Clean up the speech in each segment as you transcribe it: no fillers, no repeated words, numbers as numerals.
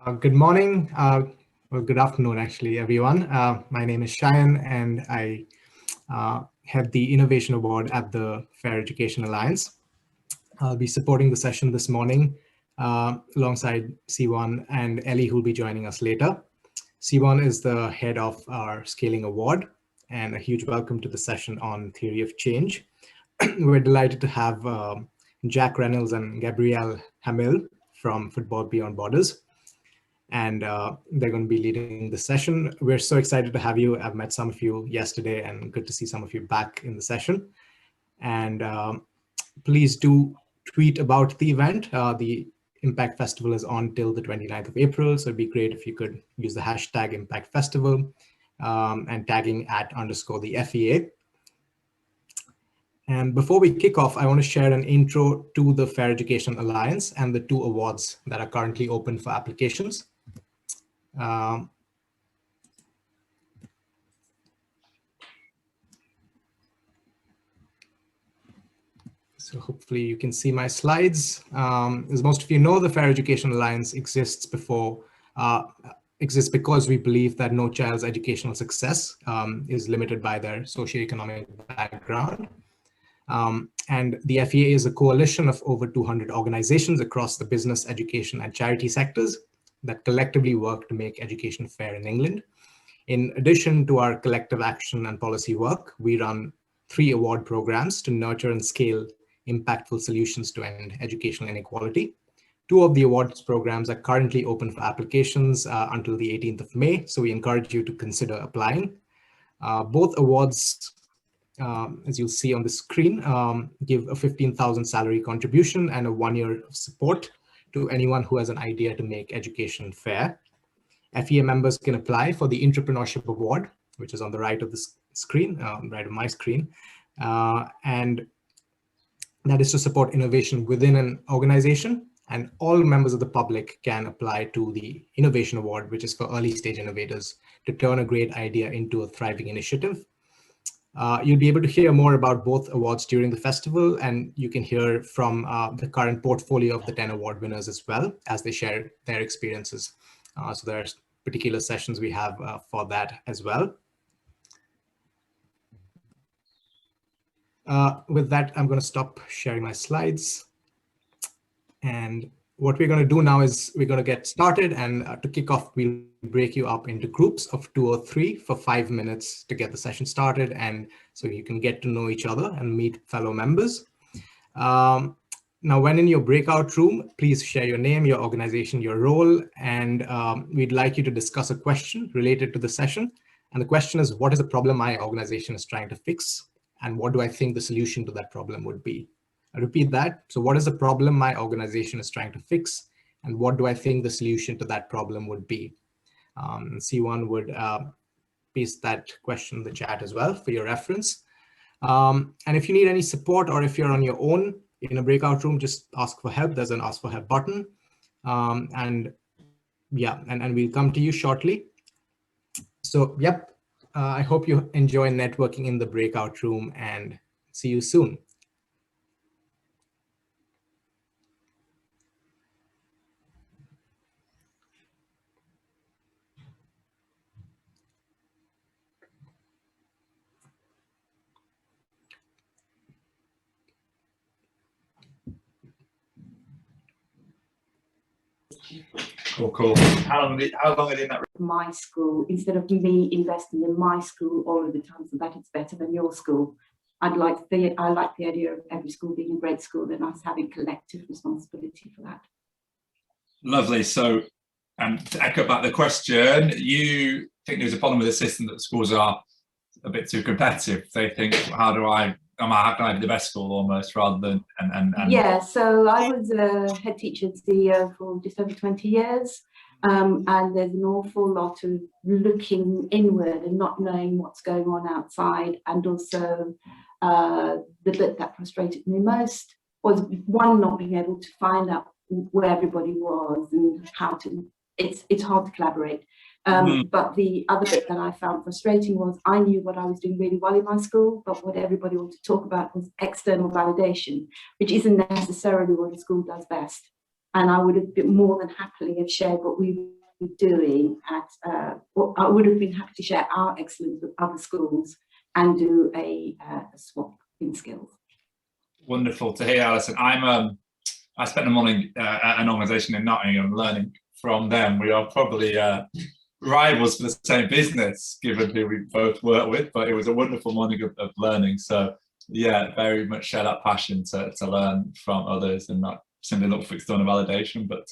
Good morning, well, good afternoon, actually, everyone. My name is Shayan, and I head the Innovation Award at the Fair Education Alliance. I'll be supporting the session this morning alongside Siwan and Ellie, who will be joining us later. Siwan is the head of our Scaling Award, and a huge welcome to the session on theory of change. We're delighted to have Jack Reynolds and Gabrielle Hamill from Football Beyond Borders, and they're going to be leading the session. We're so excited to have you. I've met some of you yesterday, and good to see some of you back in the session. And please do tweet about the event. The Impact Festival is on till the 29th of April, so it'd be great if you could use the hashtag Impact Festival and tagging @_the FEA. And before we kick off, I want to share an intro to the Fair Education Alliance and the 2 awards that are currently open for applications. So hopefully you can see my slides. As most of you know, the Fair Education Alliance exists because we believe that no child's educational success is limited by their socioeconomic background. And the FEA is a coalition of over 200 organizations across the business, education, and charity sectors that collectively work to make education fair in England. In addition to our collective action and policy work, we run 3 award programs to nurture and scale impactful solutions to end educational inequality. 2 of the awards programs are currently open for applications until the 18th of May, so we encourage you to consider applying. Both awards, as you'll see on the screen, give a 15,000 salary contribution and a 1 year of support to anyone who has an idea to make education fair. FEA members can apply for the Entrepreneurship Award, which is on the right of the screen, right of my screen, and that is to support innovation within an organization. And all members of the public can apply to the Innovation Award, which is for early stage innovators, to turn a great idea into a thriving initiative. You'll be able to hear more about both awards during the festival, and you can hear from the current portfolio of the 10 award winners as well as they share their experiences. So there's particular sessions we have for that as well. With that, I'm going to stop sharing my slides. And what we're going to do now is we're going to get started, and to kick off, we'll break you up into groups of 2 or 3 for 5 minutes to get the session started, and so you can get to know each other and meet fellow members. Now, when in your breakout room, please share your name, your organization, your role, and we'd like you to discuss a question related to the session. And the question is, what is the problem my organization is trying to fix? And what do I think the solution to that problem would be? I repeat that. So what is the problem my organization is trying to fix? And what do I think the solution to that problem would be? C1 would paste that question in the chat as well for your reference. And if you need any support, or if you're on your own in a breakout room, just ask for help. There's an ask for help button. And we'll come to you shortly. So, yep, I hope you enjoy networking in the breakout room, and see you soon. Cool. How long are they in that room? My school, instead of me investing in my school all of the time so that it's better than your school, I like the idea of every school being a great school and us having collective responsibility for that. Lovely. So, to echo back the question, you think there's a problem with the system, that the schools are a bit too competitive? They think, how can I be the best school almost, rather than Yeah, so I was a head teacher and CEO for just over 20 years. And there's an awful lot of looking inward and not knowing what's going on outside. And also the bit that frustrated me most was, one, not being able to find out where everybody was and how to, it's hard to collaborate. But the other bit that I found frustrating was, I knew what I was doing really well in my school, but what everybody wanted to talk about was external validation, which isn't necessarily what a school does best. and I would have been more than happily have shared what we were doing at, I would have been happy to share our excellence with other schools and do a swap in skills. Wonderful to hear, Alison. I spent the morning at an organisation in Nottingham learning from them. We are probably rivals for the same business, given who we both work with, but it was a wonderful morning of learning. So yeah, very much share that passion to learn from others and not simply look for external validation, but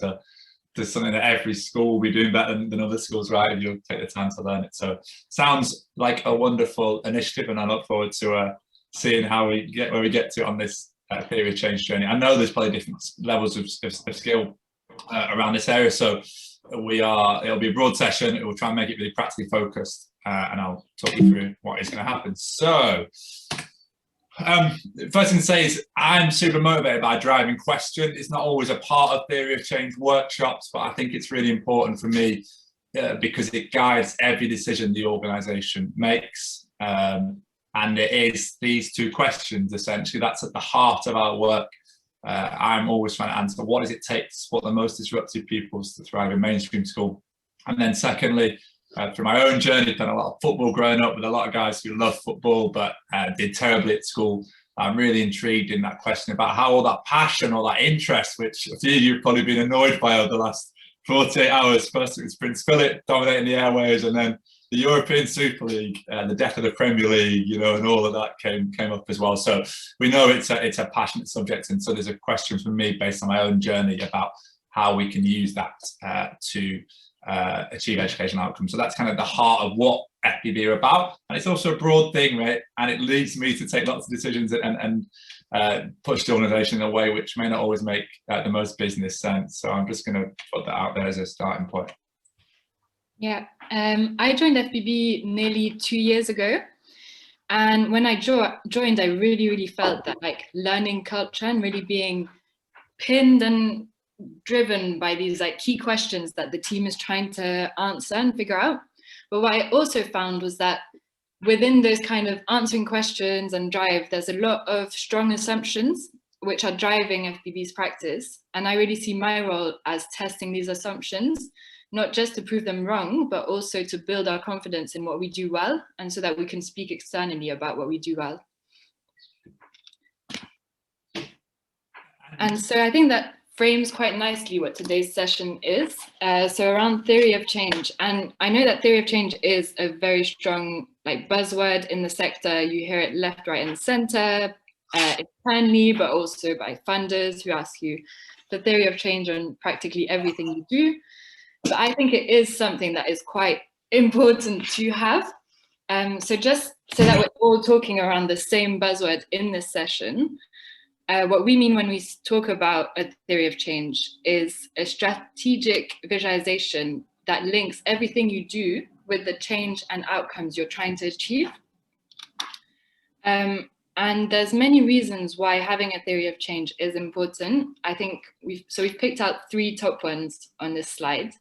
there's something that every school will be doing better than other schools, right, if you take the time to learn it. So sounds like a wonderful initiative, and I look forward to seeing how we get where we get to on this theory of change journey. I know there's probably different levels of skill around this area, so it'll be a broad session. It will try and make it really practically focused, and I'll talk you through what is going to happen. So first thing to say is I'm super motivated by driving question. It's not always a part of theory of change workshops, but I think it's really important for me because it guides every decision the organisation makes. And it is these two questions, essentially, that's at the heart of our work. I'm always trying to answer, what does it take to support the most disruptive pupils to thrive in mainstream school? And then secondly, through my own journey, done a lot of football growing up with a lot of guys who love football, but did terribly at school. I'm really intrigued in that question about how all that passion, all that interest, which a few of you have probably been annoyed by over the last 48 hours. First it was Prince Philip dominating the airwaves, and then the European Super League, the death of the Premier League, you know, and all of that came up as well. So we know it's a passionate subject, and so there's a question from me based on my own journey about how we can use that to achieve educational outcomes. So that's kind of the heart of what FPB are about, and it's also a broad thing, right? And it leads me to take lots of decisions and push the organisation in a way which may not always make the most business sense. So I'm just going to put that out there as a starting point. Yeah, I joined FPB nearly 2 years ago, and when I joined, I really felt that like learning culture and really being pinned and driven by these like key questions that the team is trying to answer and figure out. But what I also found was that within those kind of answering questions and drive, there's a lot of strong assumptions which are driving FPB's practice, and I really see my role as testing these assumptions, not just to prove them wrong, but also to build our confidence in what we do well, and so that we can speak externally about what we do well. And so I think that frames quite nicely what today's session is. So around theory of change, and I know that theory of change is a very strong like buzzword in the sector. You hear it left, right, and center, internally, but also by funders who ask you for theory of change on practically everything you do. But I think it is something that is quite important to have. So just so that we're all talking around the same buzzword in this session, what we mean when we talk about a theory of change is a strategic visualization that links everything you do with the change and outcomes you're trying to achieve. And there's many reasons why having a theory of change is important. I think we've picked out 3 top ones on this slide.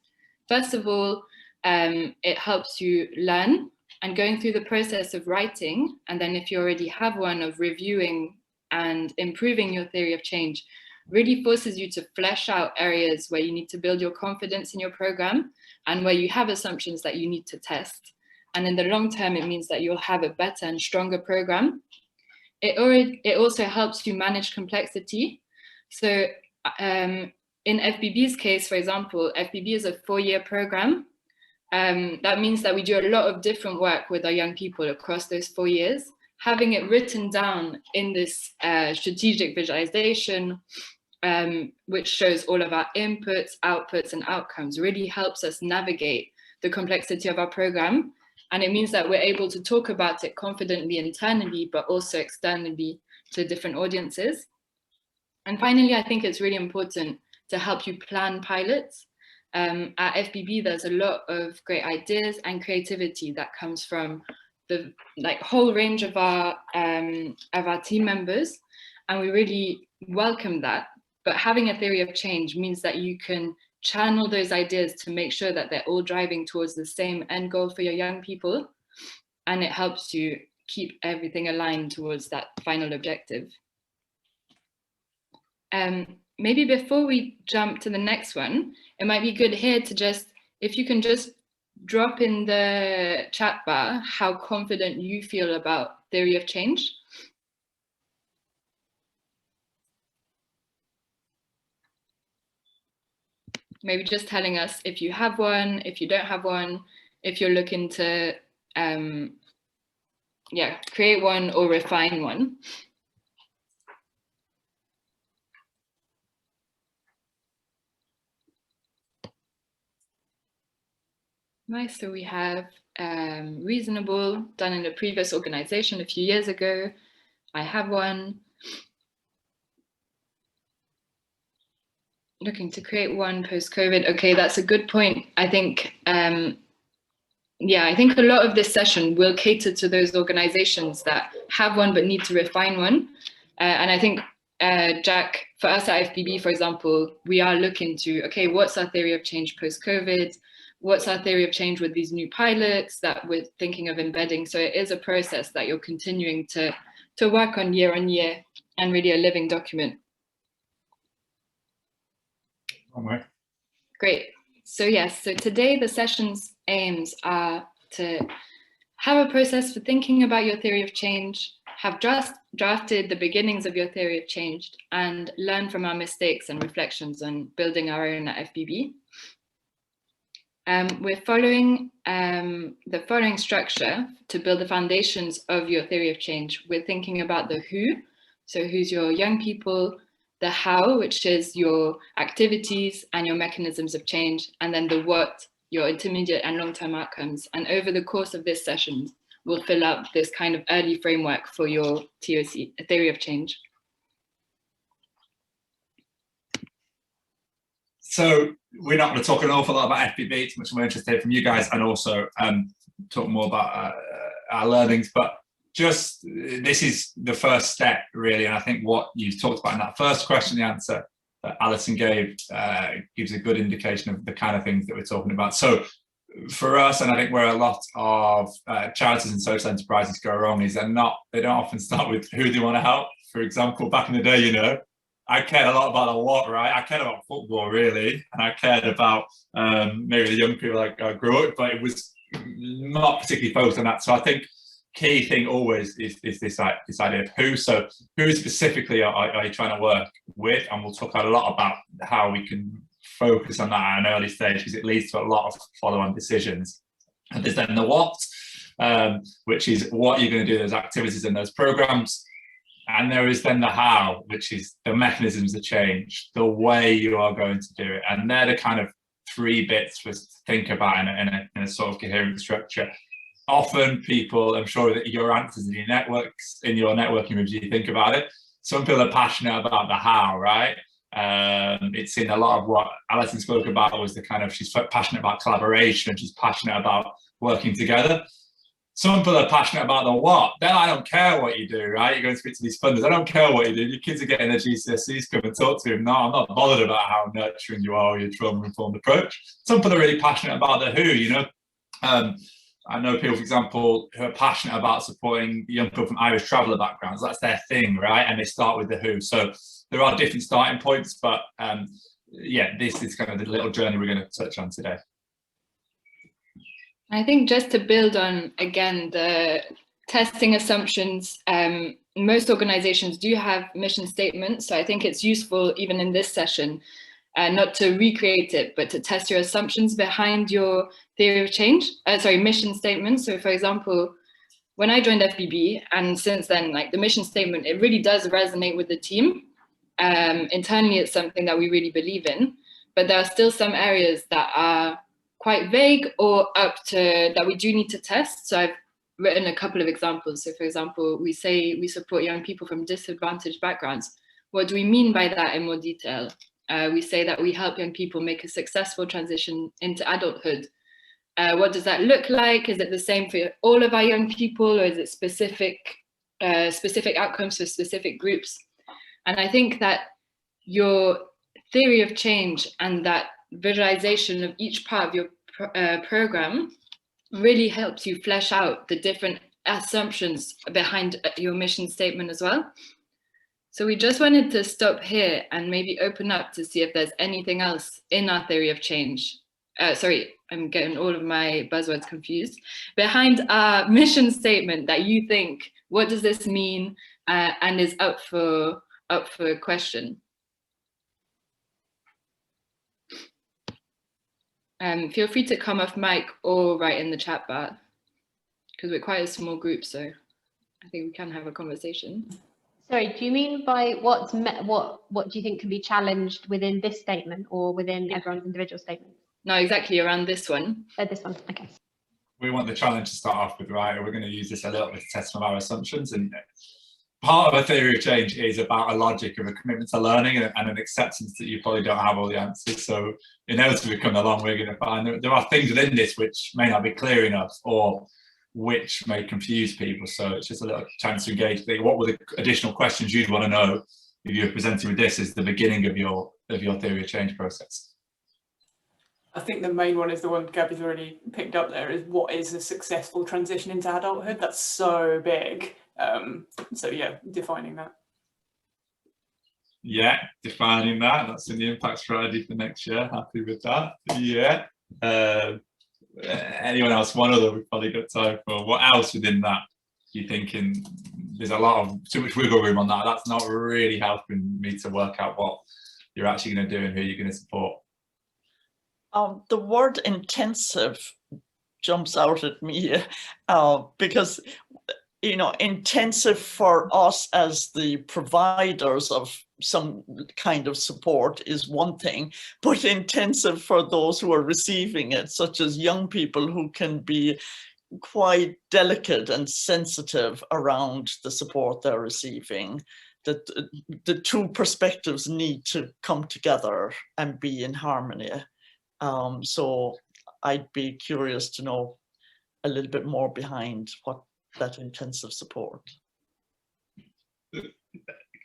First of all, it helps you learn, and going through the process of writing, and then if you already have one, of reviewing and improving your theory of change, really forces you to flesh out areas where you need to build your confidence in your program and where you have assumptions that you need to test. And in the long term, it means that you'll have a better and stronger program. It also helps you manage complexity. So in FPB's case, for example, FPB is a 4-year program. That means that we do a lot of different work with our young people across those 4 years. Having it written down in this strategic visualization, which shows all of our inputs, outputs, and outcomes, really helps us navigate the complexity of our program. And it means that we're able to talk about it confidently internally, but also externally to different audiences. And finally, I think it's really important to help you plan pilots. At FPB, there's a lot of great ideas and creativity that comes from the whole range of our team members, and we really welcome that. But having a theory of change means that you can channel those ideas to make sure that they're all driving towards the same end goal for your young people, and it helps you keep everything aligned towards that final objective. maybe before we jump to the next one, it might be good here to just, if you can just drop in the chat bar how confident you feel about theory of change. Maybe just telling us if you have one, if you don't have one, if you're looking to create one or refine one. Nice, so we have reasonable, done in a previous organization a few years ago. I have one. Looking to create one post-COVID. Okay, that's a good point. I think, I think a lot of this session will cater to those organizations that have one but need to refine one. And I think, Jack, for us at FBB, for example, we are looking to, okay, what's our theory of change post-COVID? What's our theory of change with these new pilots that we're thinking of embedding? So it is a process that you're continuing to work on year, and really a living document. Great. So yes, so today the session's aims are to have a process for thinking about your theory of change, have drafted the beginnings of your theory of change, and learn from our mistakes and reflections on building our own at FBB. We're following the following structure to build the foundations of your theory of change. We're thinking about the who, so who's your young people, the how, which is your activities and your mechanisms of change, and then the what, your intermediate and long-term outcomes. And over the course of this session, we'll fill up this kind of early framework for your TOC, theory of change. So we're not going to talk an awful lot about FBB. It's much more interested from you guys, and also talk more about our learnings. But just this is the first step, really. And I think what you talked about in that first question, the answer that Alison gave gives a good indication of the kind of things that we're talking about. So for us, and I think where a lot of charities and social enterprises go wrong, is they don't often start with who they want to help. For example, back in the day, you know, I cared a lot about the what, right? I cared about football, really, and I cared about maybe the young people I grew up with, but it was not particularly focused on that. So I think key thing always is this idea of who. So who specifically are you trying to work with? And we'll talk a lot about how we can focus on that at an early stage, because it leads to a lot of follow-on decisions. And there's then the what, which is what you're going to do, those activities and those programs. And there is then the how, which is the mechanisms of change, the way you are going to do it. And they're the kind of three bits for us to think about in a sort of coherent structure. Often people, I'm sure that your answers in your networks, in your networking rooms, you think about it. Some people are passionate about the how, right? It's in a lot of what Alison spoke about was the kind of, she's passionate about collaboration, she's passionate about working together. Some people are passionate about the what. Then I don't care what you do, right? You're going to speak to these funders. I don't care what you do. Your kids are getting their GCSEs, come and talk to them. No, I'm not bothered about how nurturing you are or your trauma-informed approach. Some people are really passionate about the who, you know. I know people, for example, who are passionate about supporting young people from Irish traveller backgrounds. That's their thing, right? And they start with the who. So there are different starting points, but yeah, this is kind of the little journey we're going to touch on today. I think just to build on, again, the testing assumptions, most organizations do have mission statements. So I think it's useful, even in this session, not to recreate it, but to test your assumptions behind your theory of change, mission statement. So for example, when I joined FBB, and since then, like the mission statement, it really does resonate with the team. Internally, it's something that we really believe in, but there are still some areas that are quite vague or up to that we do need to test. So I've written a couple of examples. So for example, we say we support young people from disadvantaged backgrounds. What do we mean by that in more detail? We say that we help young people make a successful transition into adulthood. What does that look like? Is it the same for all of our young people, or is it specific outcomes for specific groups? And I think that your theory of change and that visualization of each part of your program really helps you flesh out the different assumptions behind your mission statement as well. So we just wanted to stop here and maybe open up to see if there's anything else in our theory of change. Sorry, I'm getting all of my buzzwords confused. Behind our mission statement that you think, what does this mean, and is up for question. Feel free to come off mic or write in the chat bar, because we're quite a small group, so I think we can have a conversation. Sorry, do you mean by what do you think can be challenged within this statement or within everyone's individual statement? No, exactly, around this one. This one, okay. We want the challenge to start off with, right? We're going to use this a little bit to test some of our assumptions. And part of a theory of change is about a logic of a commitment to learning and an acceptance that you probably don't have all the answers. So inevitably coming along, we're going to find there are things within this which may not be clear enough or which may confuse people. So it's just a little chance to engage. What were the additional questions you'd want to know if you're presenting with this as the beginning of your theory of change process? I think the main one is the one Gabby's already picked up there, is what is a successful transition into adulthood? That's so big. So yeah, defining that. Yeah, defining that. That's in the impact strategy for next year. Happy with that. Yeah. Anyone else? One other we've probably got time for. What else within that you thinking? There's a lot of too much wiggle room on that. That's not really helping me to work out what you're actually going to do and who you're going to support. The word intensive jumps out at me because, you know, intensive for us as the providers of some kind of support is one thing, but intensive for those who are receiving it, such as young people who can be quite delicate and sensitive around the support they're receiving, that the two perspectives need to come together and be in harmony. So I'd be curious to know a little bit more behind what that intensive support.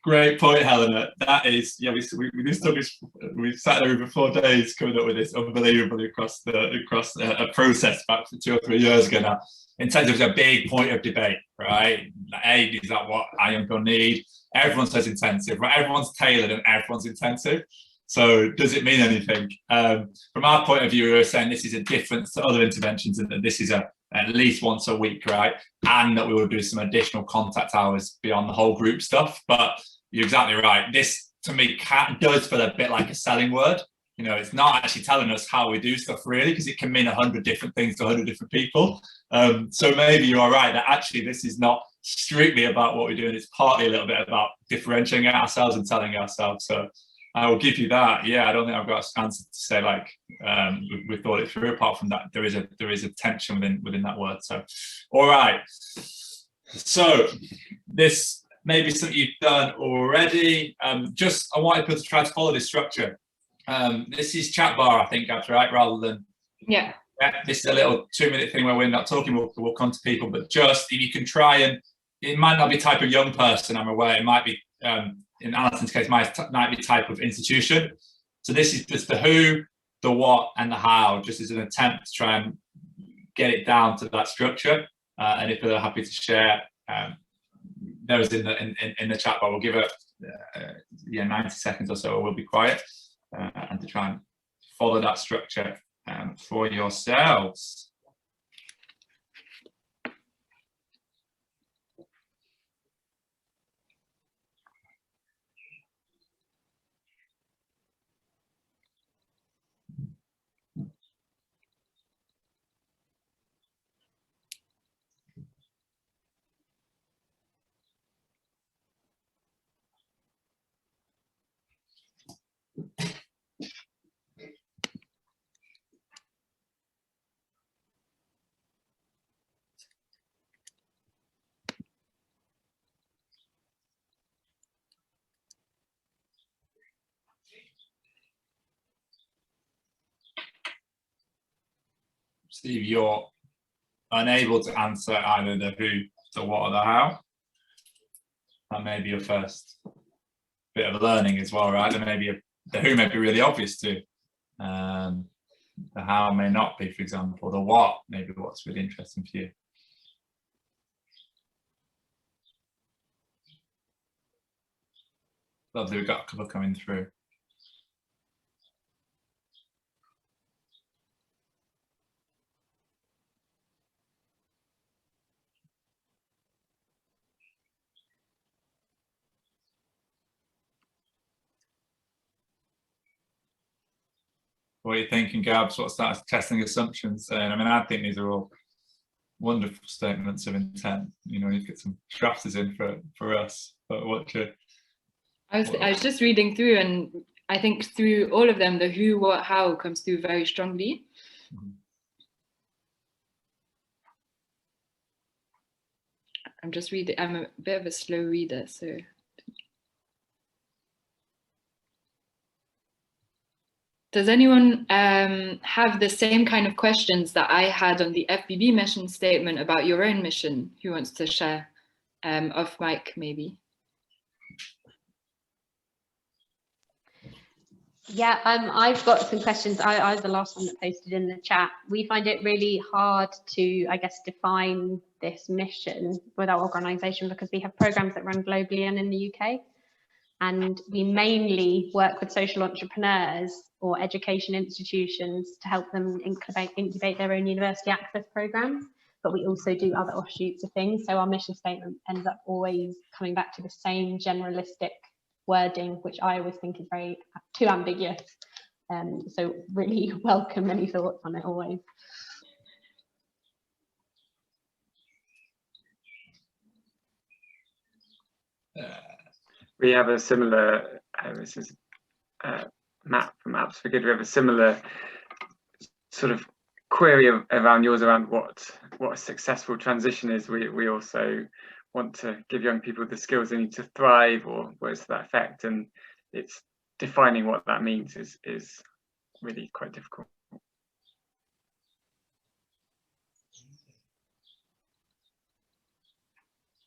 Great point, Helena. That is, yeah, we sat there over 4 days coming up with this unbelievably across a process back 2 or 3 years ago now. Intensive is a big point of debate, right? Like, is that what our young people need? Everyone says intensive, right? Everyone's tailored and everyone's intensive. So does it mean anything? From our point of view, we were saying this is a difference to other interventions and that this is at least once a week, right? And that we will do some additional contact hours beyond the whole group stuff. But you're exactly right. This, to me, does feel a bit like a selling word. You know, it's not actually telling us how we do stuff really, because it can mean 100 different things to 100 different people. So maybe you are right that actually this is not strictly about what we're doing. It's partly a little bit about differentiating ourselves and telling ourselves. So I will give you that. Yeah, I don't think I've got an answer to say like we thought it through. Apart from that, there is a tension within that word. So, all right. So this may be something you've done already. I wanted people to try to follow this structure. This is chat bar, I think, that's right, rather than this is a little 2-minute thing where we're not talking. We'll come to people, but just if you can try and it might not be type of young person. I'm aware it might be. In Alison's case, might be type of institution. So this is just the who, the what, and the how, just as an attempt to try and get it down to that structure. And if they're happy to share those in the chat bar, we'll give it 90 seconds or so, or we'll be quiet, and to try and follow that structure for yourselves. See if you're unable to answer either the who, the what, or the how. That may be your first bit of learning as well, right? And maybe the who may be really obvious too. The how may not be, for example. The what may be what's really interesting for you. Lovely, we've got a couple coming through. What are you thinking, Gabs? What's that testing assumptions saying? I mean, I think these are all wonderful statements of intent. You know, you get some drafters in for us. But what you? I was just reading through, and I think through all of them, the who, what, how comes through very strongly. Mhm. I'm just reading. I'm a bit of a slow reader, so. Does anyone have the same kind of questions that I had on the FBB mission statement about your own mission? Who wants to share? Off mic, maybe. Yeah, I've got some questions. I was the last one that posted in the chat. We find it really hard to, I guess, define this mission with our organisation because we have programmes that run globally and in the UK. And we mainly work with social entrepreneurs or education institutions to help them incubate their own university access programs. But we also do other offshoots of things. So our mission statement ends up always coming back to the same generalistic wording, which I always think is very too ambiguous. So really welcome any thoughts on it always. We have a similar, this is Matt from Apps for Good, we have a similar sort of query around yours around what a successful transition is. We also want to give young people the skills they need to thrive, or words to that effect, and it's defining what that means is really quite difficult.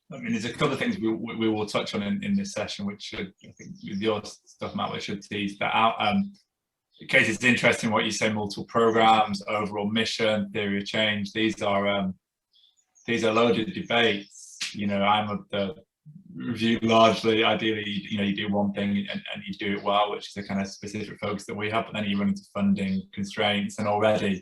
I mean, there's a couple of things we will touch on in this session, which should, I think, with your stuff, Matt, we should tease that out. In case it's interesting what you say, multiple programs, overall mission, theory of change. These are loaded debates. You know, I'm of the review largely. Ideally, you know, you do one thing and you do it well, which is the kind of specific focus that we have. But then you run into funding constraints, and already,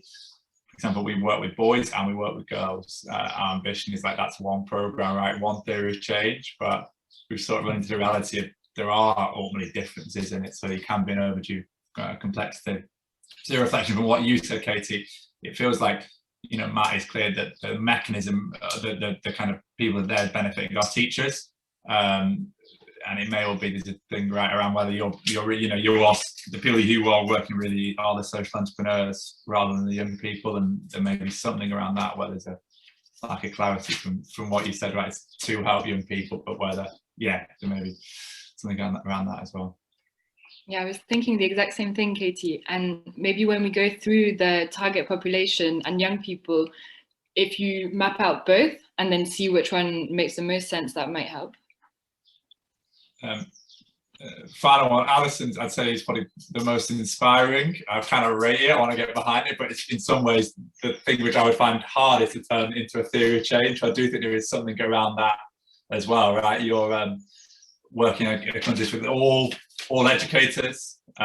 for example, we work with boys and we work with girls. Our ambition is like that's one program, right? One theory of change, but we've sort of run into the reality of there are ultimately differences in it, so you can be an overdue complexity. So your reflection from what you said, Katie, it feels like, you know, Matt is clear that the mechanism, the kind of people that are benefiting are teachers, and it may well be there's a thing right around whether you're you know, you're the people who are working really are the social entrepreneurs rather than the young people, and there may be something around that where there's a lack of clarity from what you said, right? It's to help young people, but whether there may be something around that as well. Yeah, I was thinking the exact same thing, Katie. And maybe when we go through the target population and young people, if you map out both and then see which one makes the most sense, that might help. Final one, Alison's, I'd say, is probably the most inspiring. I kind of rate it, I want to get behind it, but it's in some ways the thing which I would find hardest to turn into a theory of change. I do think there is something around that as well, right? You're working in a context with all educators. You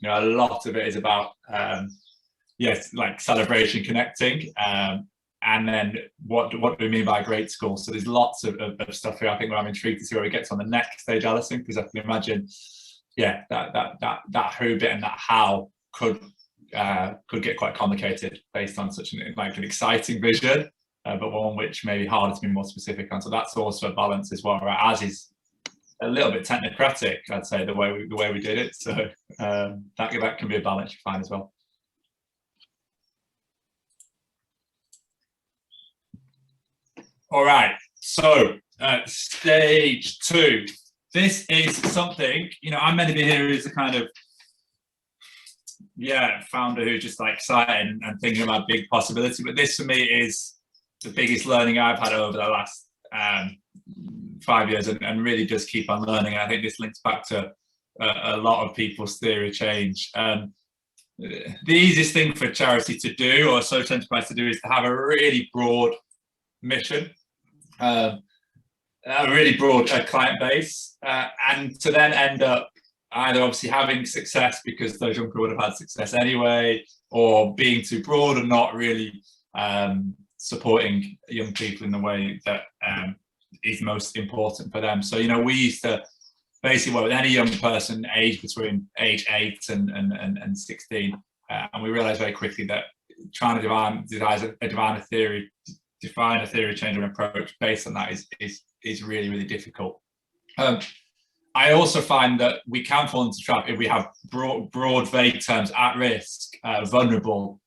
know, a lot of it is about like celebration, connecting, and then what do we mean by great school? So there's lots of stuff here. I think where I'm intrigued to see where we get to on the next stage, Alison, because I can imagine, that who bit and that how could get quite complicated based on such an exciting vision, but one which may be harder to be more specific on. So that's also a balance as well, right? As is a little bit technocratic, I'd say, the way we did it. So that can be a balance you find as well. All right, so stage 2. This is something, you know, I'm meant to be here as a kind of founder who's just like excited and thinking about big possibility, but this for me is the biggest learning I've had over the last 5 years, and really does keep on learning. And I think this links back to a lot of people's theory of change. The easiest thing for charity to do, or social enterprise to do, is to have a really broad mission. a really broad client base, and to then end up either obviously having success because those young people would have had success anyway, or being too broad and not really supporting young people in the way that is most important for them. So, you know, we used to basically work with any young person aged between age 8 and 16, and we realized very quickly that trying to define a theory change or an approach based on that is really, really difficult. I also find that we can fall into trap if we have broad, vague terms: at risk, vulnerable,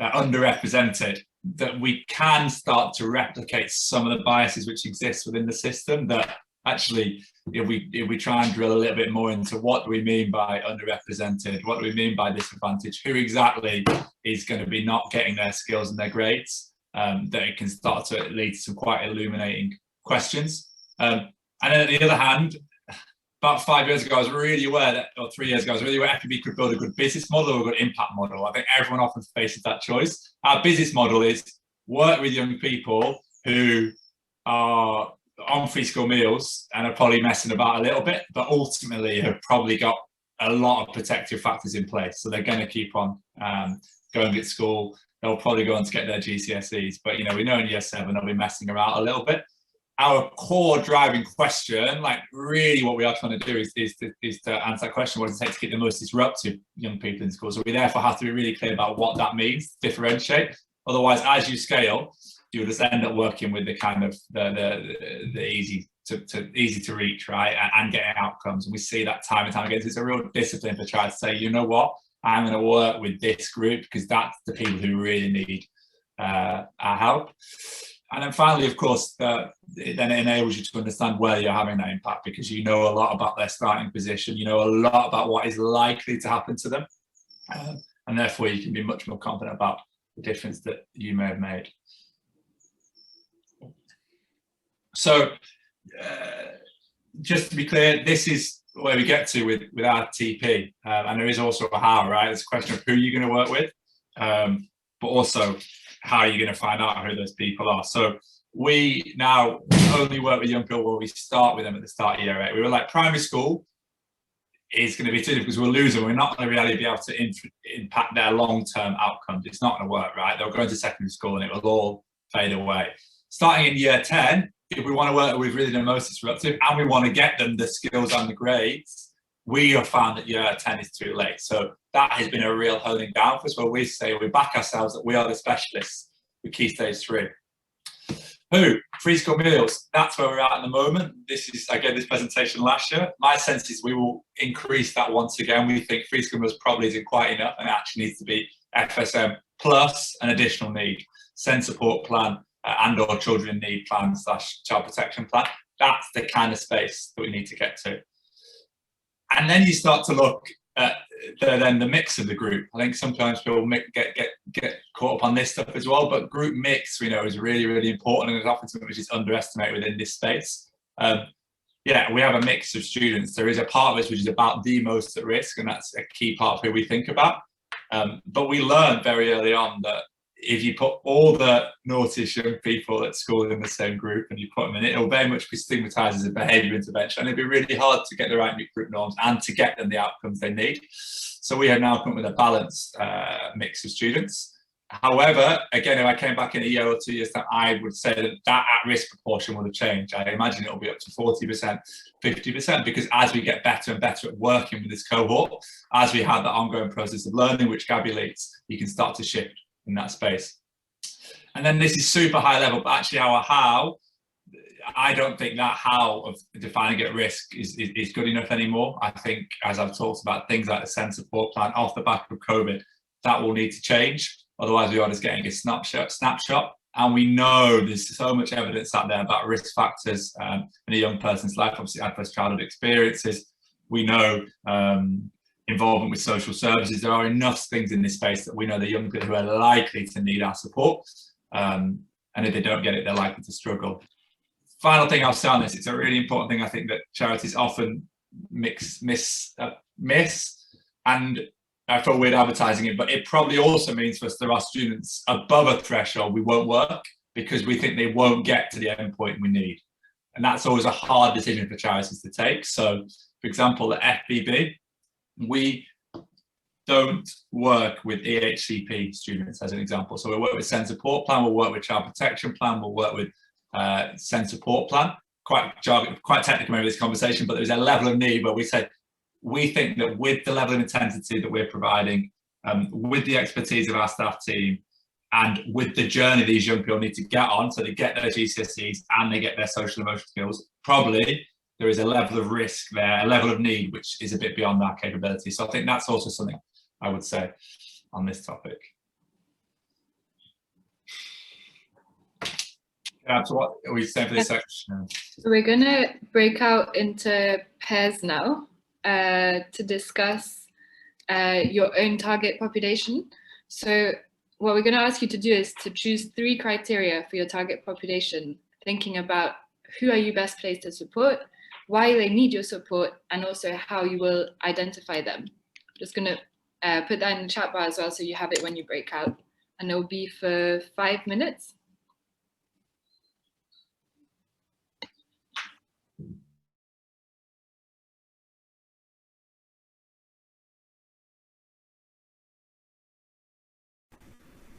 underrepresented, that we can start to replicate some of the biases which exist within the system. That actually, if we try and drill a little bit more into what do we mean by underrepresented, what do we mean by disadvantage, who exactly is going to be not getting their skills and their grades, that it can start to lead to some quite illuminating questions. And then on the other hand, about 5 years ago, I was really aware that, or 3 years ago, I was really aware FPB could build a good business model or a good impact model. I think everyone often faces that choice. Our business model is work with young people who are on free school meals and are probably messing about a little bit, but ultimately have probably got a lot of protective factors in place. So they're going to keep on going to school. They'll probably go on to get their GCSEs, but you know, we know in year 7 they'll be messing around a little bit. Our core driving question, like really what we are trying to do is to answer that question: what does it take to keep the most disruptive young people in school? So we therefore have to be really clear about what that means, differentiate. Otherwise, as you scale, you'll just end up working with the kind of the easy to reach, right, and getting outcomes. And we see that time and time again. It's a real discipline to try to say, you know what, I'm going to work with this group because that's the people who really need our help. And then finally, of course, then it enables you to understand where you're having that impact, because you know a lot about their starting position, you know a lot about what is likely to happen to them, and therefore you can be much more confident about the difference that you may have made. So just to be clear, this is where we get to with our TP, and there is also a how, right? It's a question of who you're going to work with, but also how are you going to find out who those people are. So we now only work with young people where we start with them at the start of year 8. We were like, primary school is going to be too difficult because we'll lose them. We're not going to really be able to impact their long-term outcomes. It's not going to work, right? They'll go into secondary school and it will all fade away. Starting in year 10, if we want to work with really the most disruptive and we want to get them the skills and the grades, we have found that year 10 is too late. So that has been a real honing down for us, where we say we back ourselves that we are the specialists with Key Stage 3. Who? Free school meals. That's where we're at the moment. This is, I gave this presentation last year. My sense is we will increase that once again. We think free school meals probably isn't quite enough and it actually needs to be FSM plus an additional need, SEND support plan and or children in need plan / child protection plan. That's the kind of space that we need to get to. And then you start to look at the mix of the group. I think sometimes people get caught up on this stuff as well, but group mix, we know, is really, really important, and it's often something which is underestimated within this space. Yeah, we have a mix of students. There is a part of us which is about the most at risk, and that's a key part of who we think about. But we learned very early on that if you put all the naughtiest young people at school in the same group and you put them in, it'll very much be stigmatized as a behavior intervention, and it'd be really hard to get the right group norms and to get them the outcomes they need. So we have now come up with a balanced mix of students. However, again, if I came back in a year or 2 years time, I would say that at-risk proportion will have changed. I imagine it'll be up to 40%, 50%, because as we get better and better at working with this cohort, as we have that ongoing process of learning, which Gabby leads, you can start to shift in that space. And then this is super high level, but actually our how, I don't think that how of defining at risk is good enough anymore. I think, as I've talked about, things like the SEND support plan off the back of COVID, that will need to change. Otherwise we are just getting a snapshot. And we know there's so much evidence out there about risk factors in a young person's life, obviously adverse childhood experiences. We know involvement with social services. There are enough things in this space that we know the young people who are likely to need our support. And if they don't get it, they're likely to struggle. Final thing I'll say on this, it's a really important thing I think that charities often miss, and I feel weird advertising it, but it probably also means for us there are students above a threshold we won't work. because we think they won't get to the endpoint we need. And that's always a hard decision for charities to take. So, for example, at FBB, we don't work with EHCP students, as an example. So we'll work with Send Support Plan, we'll work with Child Protection Plan, we'll work with Send Support Plan. Quite technical maybe this conversation, but there's a level of need where we say, we think that with the level of intensity that we're providing, with the expertise of our staff team, and with the journey these young people need to get on, so they get their GCSEs and they get their social and emotional skills, probably there is a level of risk there, a level of need, which is a bit beyond our capability. So I think that's also something I would say on this topic. Yeah, so what are we saying for this section? So we're going to break out into pairs now to discuss your own target population. So what we're going to ask you to do is to choose 3 criteria for your target population, thinking about who are you best placed to support, why they need your support, and also how you will identify them. I'm just going to put that in the chat bar as well, so you have it when you break out, and it will be for 5 minutes.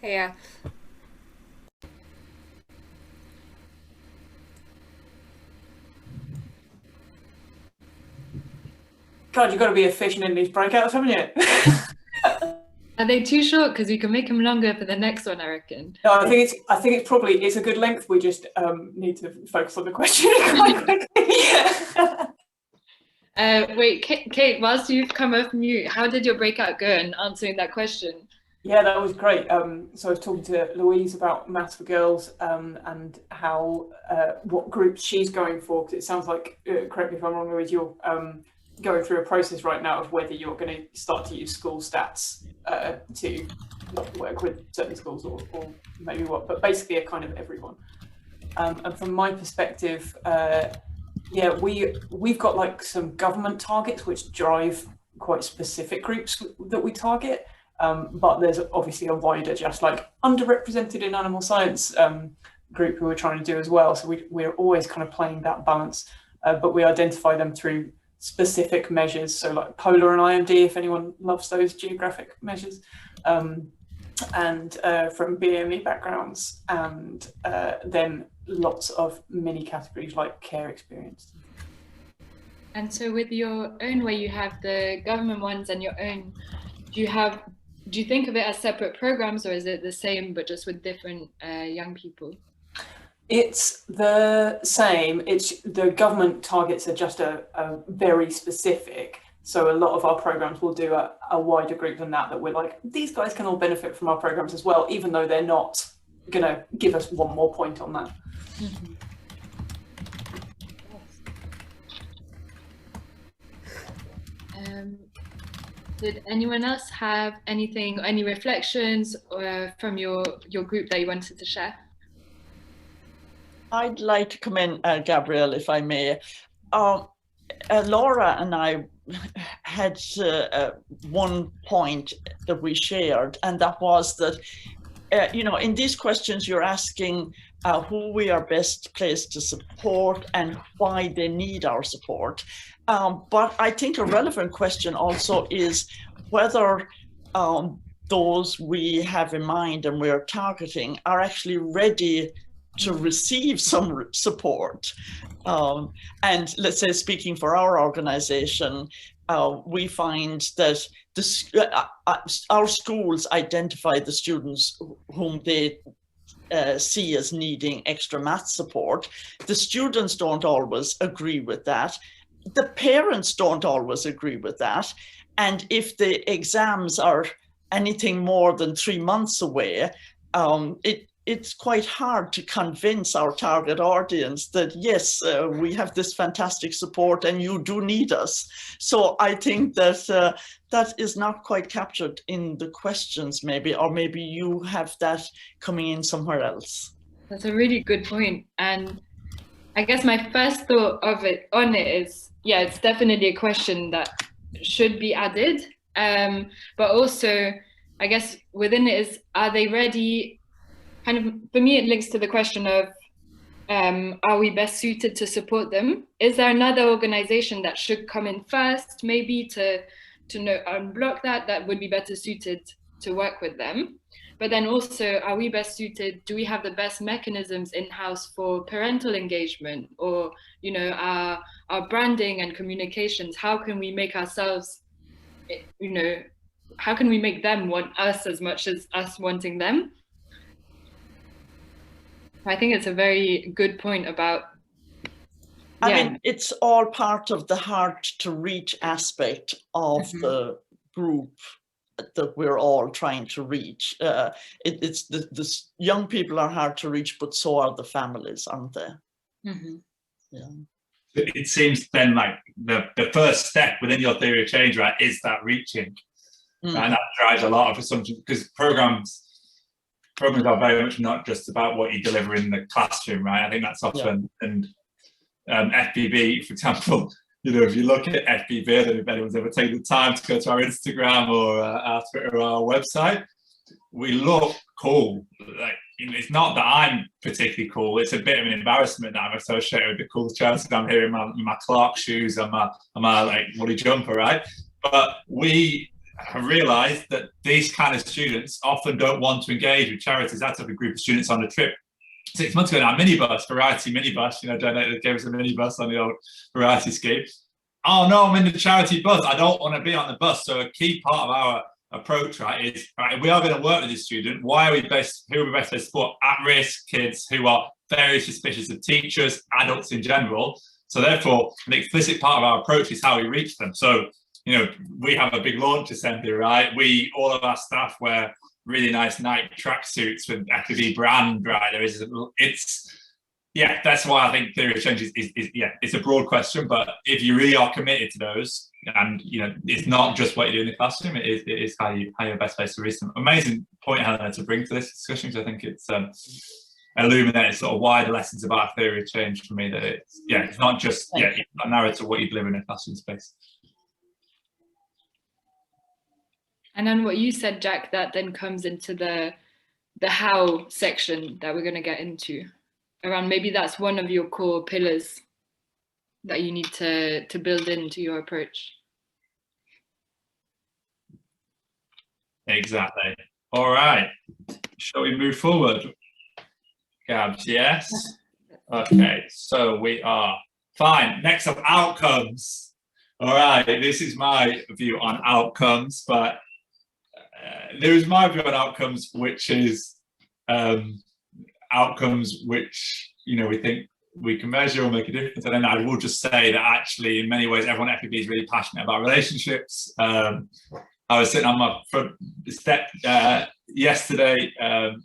Yeah. God, you've got to be efficient in these breakouts, haven't you? Are they too short? Because we can make them longer for the next one, I reckon. No, I think it's probably a good length. We just need to focus on the question quite quickly. Wait, Kate, whilst you've come off mute, how did your breakout go in answering that question? Yeah, that was great. So I was talking to Louise about Maths for Girls and how what groups she's going for, because it sounds like, correct me if I'm wrong, Louise, you're going through a process right now of whether you're going to start to use school stats to work with certain schools or maybe what, but basically a kind of everyone. And from my perspective, yeah, we've got like some government targets which drive quite specific groups that we target. But there's obviously a wider, just like underrepresented in animal science group who we're trying to do as well. So we're always kind of playing that balance, but we identify them through specific measures. So like polar and IMD, if anyone loves those geographic measures, and from BME backgrounds, and then lots of mini categories like care experience. And so with your own, where you have the government ones and your own, do you think of it as separate programs, or is it the same but just with different young people? It's the same. It's the government targets are just a very specific. So a lot of our programs will do a wider group than that we're like, these guys can all benefit from our programs as well, even though they're not going to give us one more point on that. Mm-hmm. Did anyone else have anything, any reflections from your group that you wanted to share? I'd like to come in, Gabrielle, if I may. Laura and I had one point that we shared, and that was that, in these questions, you're asking who we are best placed to support and why they need our support. But I think a relevant question also is whether those we have in mind and we're targeting are actually ready to receive some support. And let's say, speaking for our organization, we find that our schools identify the students whom they see as needing extra math support. The students don't always agree with that. The parents don't always agree with that. And if the exams are anything more than 3 months away, it's quite hard to convince our target audience that, yes, we have this fantastic support and you do need us. So I think that that is not quite captured in the questions, maybe, or maybe you have that coming in somewhere else. That's a really good point. And I guess my first thought on it is, yeah, it's definitely a question that should be added. But also, I guess within it is, are they ready kind of, for me, it links to the question of, are we best suited to support them? Is there another organization that should come in first, maybe to unblock that would be better suited to work with them? But then also, are we best suited? Do we have the best mechanisms in-house for parental engagement, or our branding and communications? How can we make ourselves, how can we make them want us as much as us wanting them? I think it's a very good point about. I mean, it's all part of the hard to reach aspect of the group that we're all trying to reach. It's the young people are hard to reach, but so are the families, aren't they? Yeah. It seems then like the first step within your theory of change, right, is that reaching. And that drives a lot of assumptions, because programs are very much not just about what you deliver in the classroom, right? I think that's often, and FBB, for example, if you look at FBB, I don't know if anyone's ever taken the time to go to our Instagram or our Twitter or our website, we look cool. Like, it's not that I'm particularly cool, it's a bit of an embarrassment that I'm associated with the cool charities. I'm here in my Clark shoes and my like woolly jumper, right? But we have realised that these kind of students often don't want to engage with charities. I took a group of students on a trip 6 months ago in our minibus, variety minibus, donated, gave us a minibus on the old variety scheme. Oh no, I'm in the charity bus, I don't want to be on the bus. So a key part of our approach, right, is, right, if we are going to work with this student, who are we best to support? At-risk kids who are very suspicious of teachers, adults in general. So therefore, an explicit part of our approach is how we reach them. So, we have a big launch assembly, right? All of our staff wear really nice Nike tracksuits with FBB brand, right? That's why I think theory of change is it's a broad question, but if you really are committed to those, and it's not just what you do in the classroom, it is how you're best placed to reach them. Amazing point, Helena, to bring to this discussion, because I think it's illuminated sort of wider lessons about theory of change for me, that it's not just not narrow to what you deliver in a classroom space. And then what you said, Jack, that then comes into the how section that we're going to get into, around maybe that's one of your core pillars that you need to build into your approach. Exactly. All right. Shall we move forward? Gabs, yes? Okay, so we are fine. Next up, outcomes. All right, this is my view on outcomes, but there is my view on outcomes, which is outcomes which we think we can measure or make a difference. And then I will just say that actually, in many ways, everyone at FBB is really passionate about relationships. I was sitting on my front step yesterday,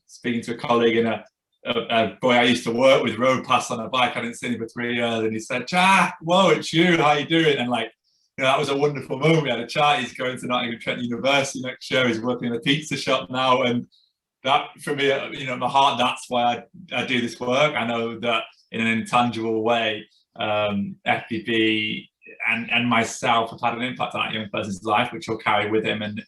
speaking to a colleague, and a boy I used to work with rode past on a bike. I didn't see him for 3 years, and he said, "Jack, whoa, it's you. How you doing?" And that was a wonderful moment. We had a chat. He's going to Nottingham Trent University next year. He's working in a pizza shop now, and that, for me, my heart, that's why I do this work. I know that in an intangible way, FBB and myself have had an impact on that young person's life, which will carry with him and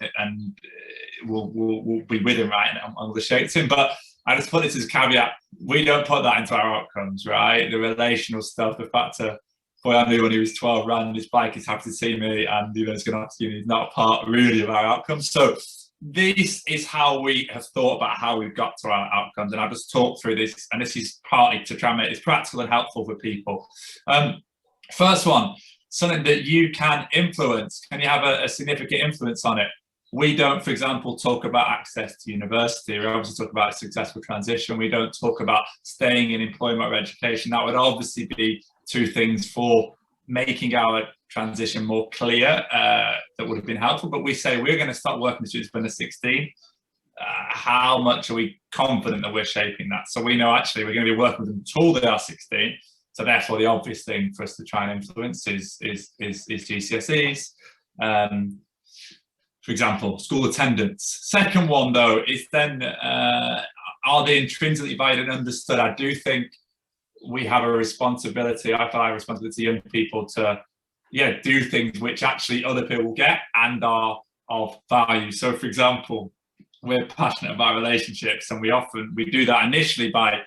will be with him, right, and will shape him. But I just put this as a caveat: we don't put that into our outcomes, right? The relational stuff, the fact that boy I knew when he was 12 ran on his bike, he's happy to see me, and it's going to have to, he's not a part really of our outcomes. So this is how we have thought about how we've got to our outcomes, and I'll just talk through this, and this is partly to try and make it practical and helpful for people. First one, something that you can influence. Can you have a significant influence on it? We don't, for example, talk about access to university. We obviously talk about a successful transition. We don't talk about staying in employment or education. That would obviously be two things for making our transition more clear, that would have been helpful. But we say we're going to start working with students when they're 16. How much are we confident that we're shaping that? So we know actually we're going to be working with them until they are 16. So therefore, the obvious thing for us to try and influence is GCSEs. For example, school attendance. Second one, though, is then, are they intrinsically valued and understood? I do think we have a responsibility, I feel a responsibility to young people to, do things which actually other people will get and are of value. So, for example, we're passionate about relationships, and we do that initially by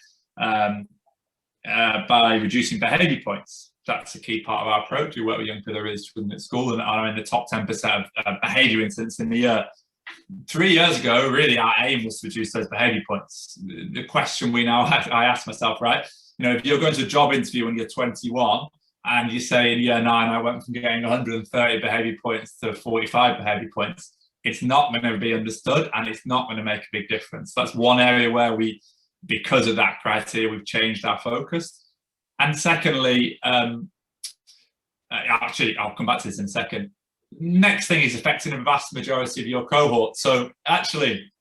reducing behaviour points. That's a key part of our approach. We work with young people who are really struggling at school and are in the top 10% of behaviour incidents in the year. 3 years ago, really, our aim was to reduce those behaviour points. The question I ask myself, right, if you're going to a job interview when you're 21 and you say in year 9, I went from getting 130 behaviour points to 45 behaviour points, it's not going to be understood and it's not going to make a big difference. That's one area where because of that criteria, we've changed our focus. And secondly, actually, I'll come back to this in a second. Next thing is affecting the vast majority of your cohort. So actually,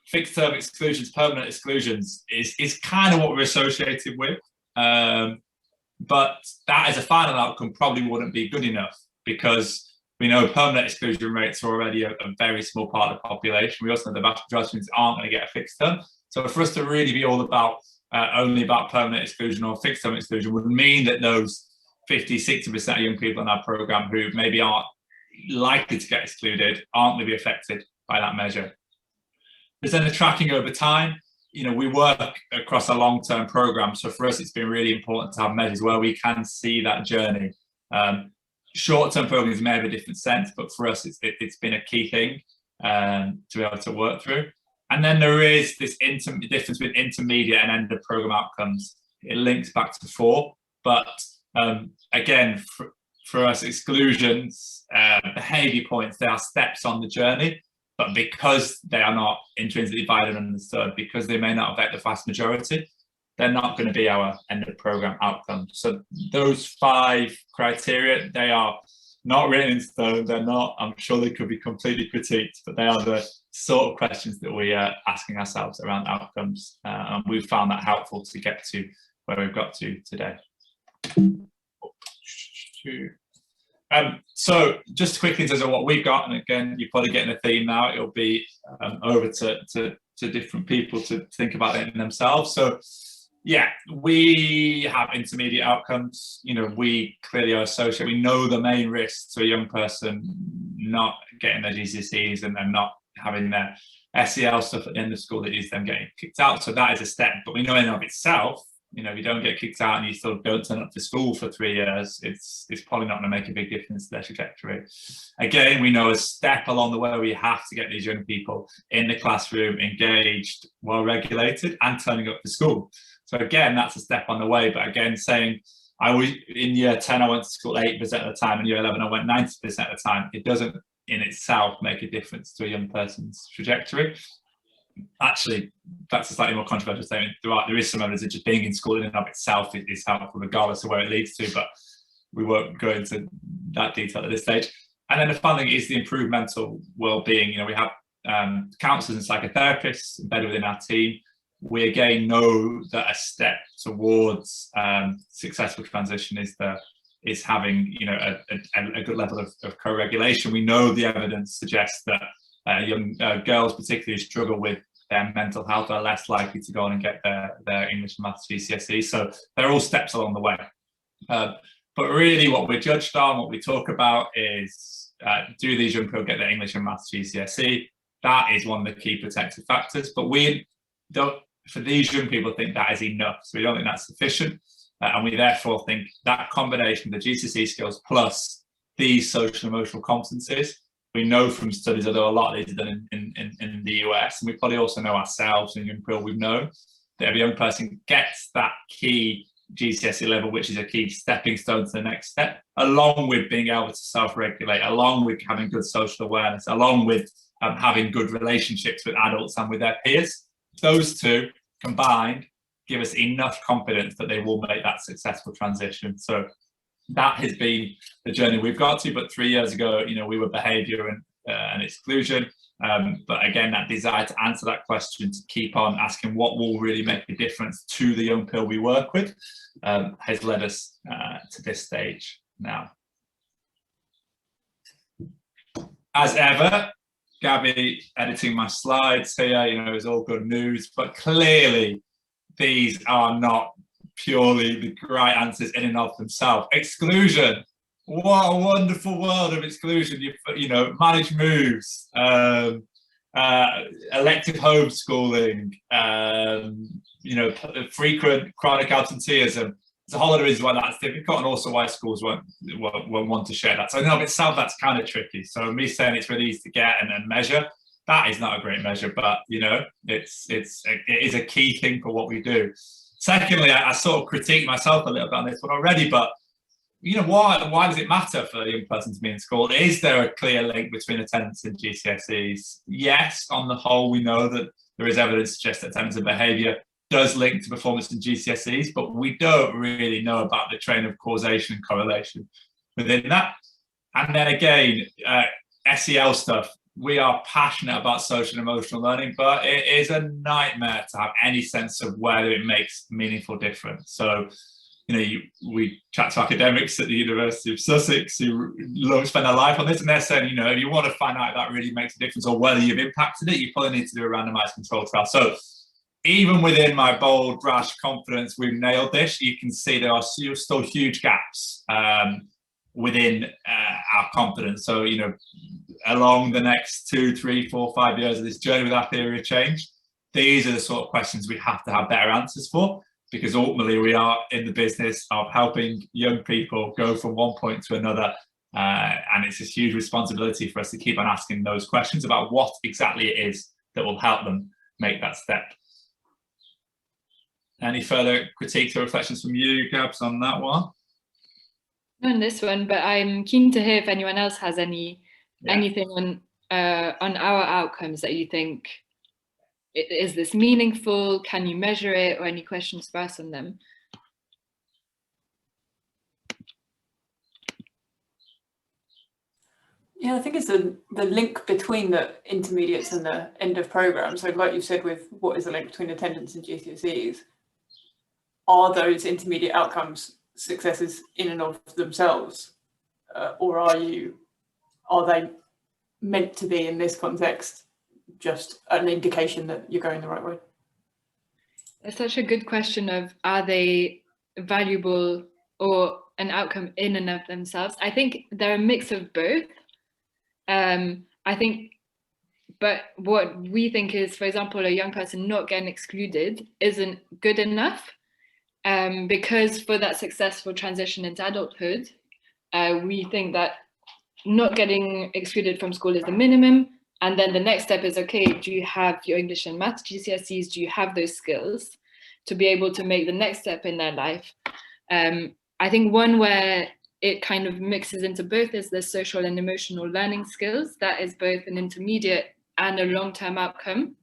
fixed term exclusions, permanent exclusions is kind of what we're associated with. But that as a final outcome probably wouldn't be good enough, because we know permanent exclusion rates are already a very small part of the population. We also know the vast majority of students aren't going to get a fixed term. So for us to really be all about only about permanent exclusion or fixed term exclusion would mean that those 50-60% of young people in our program who maybe aren't likely to get excluded aren't going to be affected by that measure. There's then the tracking over time. We work across a long-term program, so for us it's been really important to have measures where we can see that journey. Short-term programs may have a different sense, but for us it's been a key thing to be able to work through. And then there is this difference between intermediate and end of program outcomes. It links back to 4, but again, for us, exclusions, behaviour points, they are steps on the journey, but because they are not intrinsically valid and understood, because they may not affect the vast majority, they're not going to be our end of program outcomes. So those 5 criteria, they are not written in stone. They're not, I'm sure they could be completely critiqued, but they are the sort of questions that we are asking ourselves around outcomes. And we've found that helpful to get to where we've got to today. So just quickly in terms of what we've got, and again, you're probably getting a theme now, it'll be over to different people to think about it themselves. So yeah, we have intermediate outcomes. We clearly are associated. We know the main risks to a young person not getting their GCSEs and not having their SEL stuff at the end of school that is them getting kicked out. So that is a step. But we know in and of itself, if you don't get kicked out and you sort of don't turn up to school for 3 years, it's probably not going to make a big difference to their trajectory. Again, we know a step along the way we have to get these young people in the classroom, engaged, well regulated, and turning up to school. So again, that's a step on the way. But again, saying in year 10, I went to school 8% of the time, and year 11, I went 90% of the time, it doesn't in itself make a difference to a young person's trajectory. Actually, that's a slightly more controversial statement. There is some evidence that just being in school in and of itself is helpful regardless of where it leads to, but we won't go into that detail at this stage. And then the final thing is the improved mental well-being. We have counsellors and psychotherapists embedded within our team. We again know that a step towards successful transition is having a good level of co-regulation. We know the evidence suggests that young girls particularly who struggle with their mental health are less likely to go on and get their English and Maths GCSE. So they're all steps along the way. But really what we're judged on, what we talk about is, do these young people get their English and Maths GCSE? That is one of the key protective factors. But we don't, for these young people, think that is enough. So we don't think that's sufficient. And we therefore think that combination of the GCSE skills plus these social and emotional competencies, we know from studies, although a lot of these are done in the US, and we probably also know ourselves and young people we've known, that every young person gets that key GCSE level, which is a key stepping stone to the next step, along with being able to self-regulate, along with having good social awareness, along with having good relationships with adults and with their peers. Those two combined give us enough confidence that they will make that successful transition. So that has been the journey we've got to. But 3 years ago, we were behaviour and exclusion. But again, that desire to answer that question, to keep on asking what will really make a difference to the young people we work with, has led us to this stage now. As ever, Gabby editing my slides here, is all good news, but clearly these are not purely the right answers in and of themselves. Exclusion, what a wonderful world of exclusion. Managed moves, elective homeschooling, frequent chronic absenteeism. There's a whole lot of reasons why that's difficult, and also why schools won't want to share that. So I know in itself that's kind of tricky. So me saying it's really easy to get and measure, that is not a great measure, but it is a key thing for what we do. Secondly, I sort of critique myself a little bit on this one already, but why does it matter for a young person to be in school? Is there a clear link between attendance and GCSEs? Yes, on the whole, we know that there is evidence to suggest that attendance and behaviour does link to performance in GCSEs, but we don't really know about the train of causation and correlation within that. And then again, SEL stuff. We are passionate about social and emotional learning, but it is a nightmare to have any sense of whether it makes meaningful difference. So, we chat to academics at the University of Sussex who spend their life on this, and they're saying, if you want to find out if that really makes a difference or whether you've impacted it, you probably need to do a randomized control trial. So even within my bold, rash confidence, we've nailed this, you can see there are still huge gaps within our confidence. So, along the next 2, 3, 4, 5 years of this journey with our theory of change, these are the sort of questions we have to have better answers for, because ultimately we are in the business of helping young people go from one point to another. And it's a huge responsibility for us to keep on asking those questions about what exactly it is that will help them make that step. Any further critiques or reflections from you, Gabs, on that one? Not on this one, but I'm keen to hear if anyone else has anything on our outcomes that you think, is this meaningful? Can you measure it? Or any questions for us on them? Yeah, I think it's the link between the intermediates and the end of program. So like you said, with what is the link between attendance and GCSEs, are those intermediate outcomes successes in and of themselves? Or are they meant to be, in this context, just an indication that you're going the right way? It's such a good question of, are they valuable or an outcome in and of themselves? I think they're a mix of both. I think, but what we think is, for example, a young person not getting excluded isn't good enough, because for that successful transition into adulthood, we think that not getting excluded from school is the minimum. And then the next step is, okay, do you have your English and maths GCSEs? Do you have those skills to be able to make the next step in their life? I think one where it kind of mixes into both is the social and emotional learning skills. That is both an intermediate and a long-term outcome.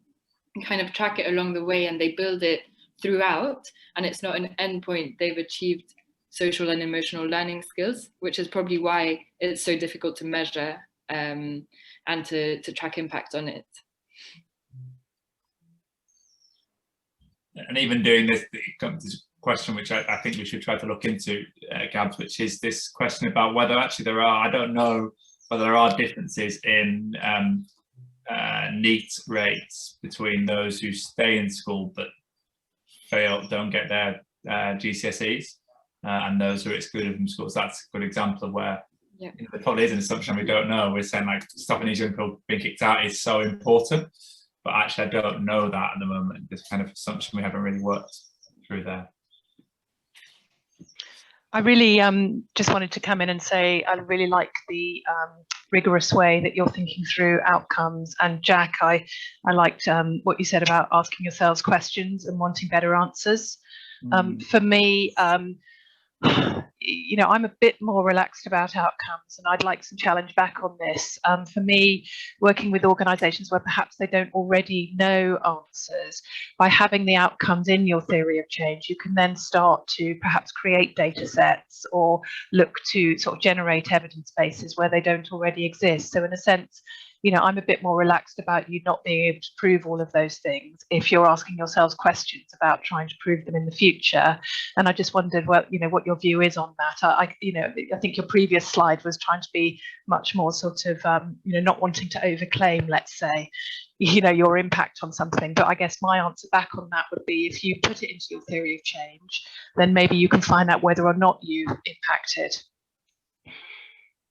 You kind of track it along the way and they build it throughout. And it's not an endpoint. They've achieved social and emotional learning skills, which is probably why it's so difficult to measure and to track impact on it. And even doing this, it comes to this question, which I think we should try to look into, Gabs, which is this question about whether actually there are, I don't know whether there are differences in NEET rates between those who stay in school but don't get their GCSEs and those who are excluded from schools. That's a good example of where there probably is an assumption we don't know. We're saying like stopping these young people being kicked out is so important, but actually I don't know that at the moment. This kind of assumption we haven't really worked through there. I really just wanted to come in and say I really like the rigorous way that you're thinking through outcomes. And Jack, I liked what you said about asking yourselves questions and wanting better answers. For me, I'm a bit more relaxed about outcomes, and I'd like some challenge back on this. For me, working with organisations where perhaps they don't already know answers, by having the outcomes in your theory of change, you can then start to perhaps create data sets or look to sort of generate evidence bases where they don't already exist. So in a sense, I'm a bit more relaxed about you not being able to prove all of those things if you're asking yourselves questions about trying to prove them in the future. And I just wondered, what your view is on that. I think your previous slide was trying to be much more sort of, not wanting to overclaim, let's say, your impact on something. But I guess my answer back on that would be, if you put it into your theory of change, then maybe you can find out whether or not you impacted.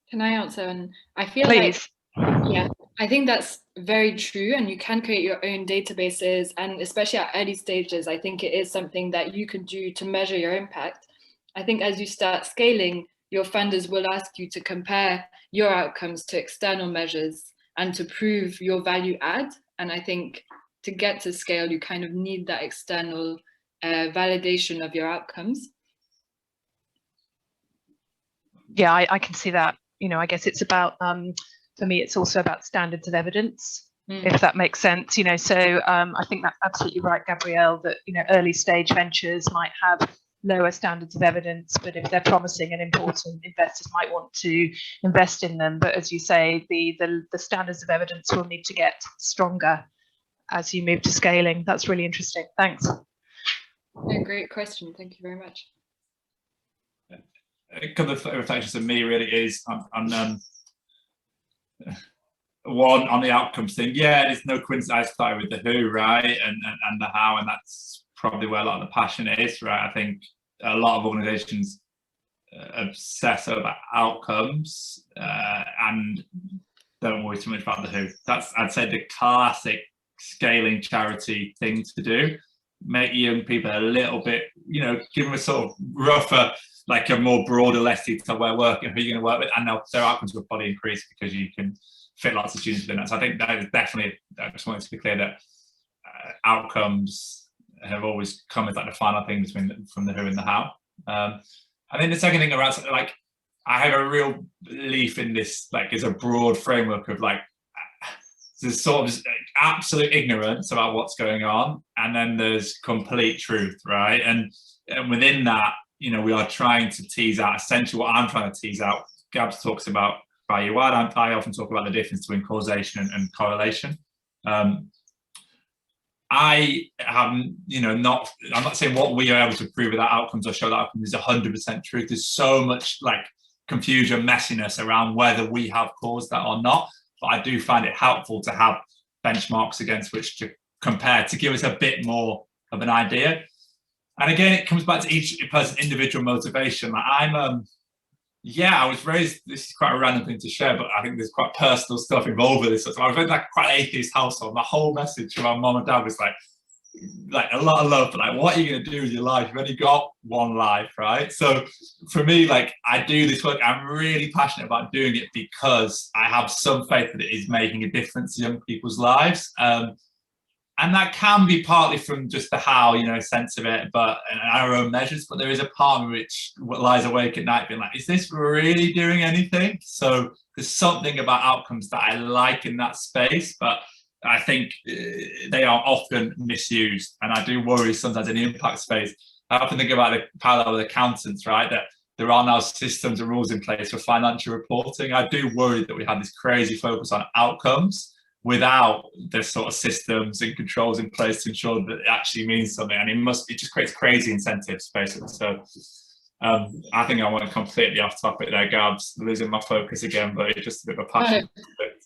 Can I answer? And I feel Please. Yeah, I think that's very true, and you can create your own databases, and especially at early stages, I think it is something that you can do to measure your impact. I think as you start scaling, your funders will ask you to compare your outcomes to external measures and to prove your value add. And I think to get to scale, you kind of need that external validation of your outcomes. Yeah, I can see that. You know, I guess it's about, for me, it's also about standards of evidence, if that makes sense. You know, so I think that's absolutely right, Gabrielle, that, you know, early stage ventures might have lower standards of evidence, but if they're promising and important, investors might want to invest in them. But as you say, the standards of evidence will need to get stronger as you move to scaling. That's really interesting. Thanks. Yeah, great question. Thank you very much. A couple of reflections of me really is on one on the outcomes thing. Yeah, there's no coincidence I started with the who, right, and the how, and that's probably where a lot of the passion is, right. I think a lot of organizations obsess over outcomes and don't worry too much about the who. That's, I'd say, the classic scaling charity thing to do. Make young people a little bit, you know, give them a sort of rougher, like a more broader, less detailed way of working, who you're going to work with, and their outcomes will probably increase because you can fit lots of students within that. So I think that is definitely, I just wanted to be clear that outcomes have always come as like the final thing from the who and the how. I think the second thing around, like, I have a real belief in this, like, it's a broad framework of like, there's sort of absolute ignorance about what's going on, and then there's complete truth, right? And within that, you know, we are trying to tease out essentially what I'm trying to tease out. Gabs talks about value add. I often talk about the difference between causation and correlation. I have, you know, I'm not saying what we are able to prove with our outcomes or show that outcomes is 100% truth. There's so much like confusion, messiness around whether we have caused that or not. But I do find it helpful to have benchmarks against which to compare to give us a bit more of an idea. And again, it comes back to each person's individual motivation. Like I was raised, this is quite a random thing to share, but I think there's quite personal stuff involved with this. So I was raised like quite an atheist household. My whole message to my mom and dad was like a lot of love, but like, what are you going to do with your life? You've only got one life, right? So for me, like, I do this work, I'm really passionate about doing it because I have some faith that it is making a difference in young people's lives. And that can be partly from just the how, you know, sense of it, but and our own measures. But there is a part of which lies awake at night being like, is this really doing anything? So there's something about outcomes that I like in that space, but I think they are often misused. And I do worry sometimes in the impact space. I often think about the parallel with accountants, right? That there are now systems and rules in place for financial reporting. I do worry that we have this crazy focus on outcomes without the sort of systems and controls in place to ensure that it actually means something. And it just creates crazy incentives, basically. So I think I went completely off topic there, Gabs, losing my focus again, but it's just a bit of a passion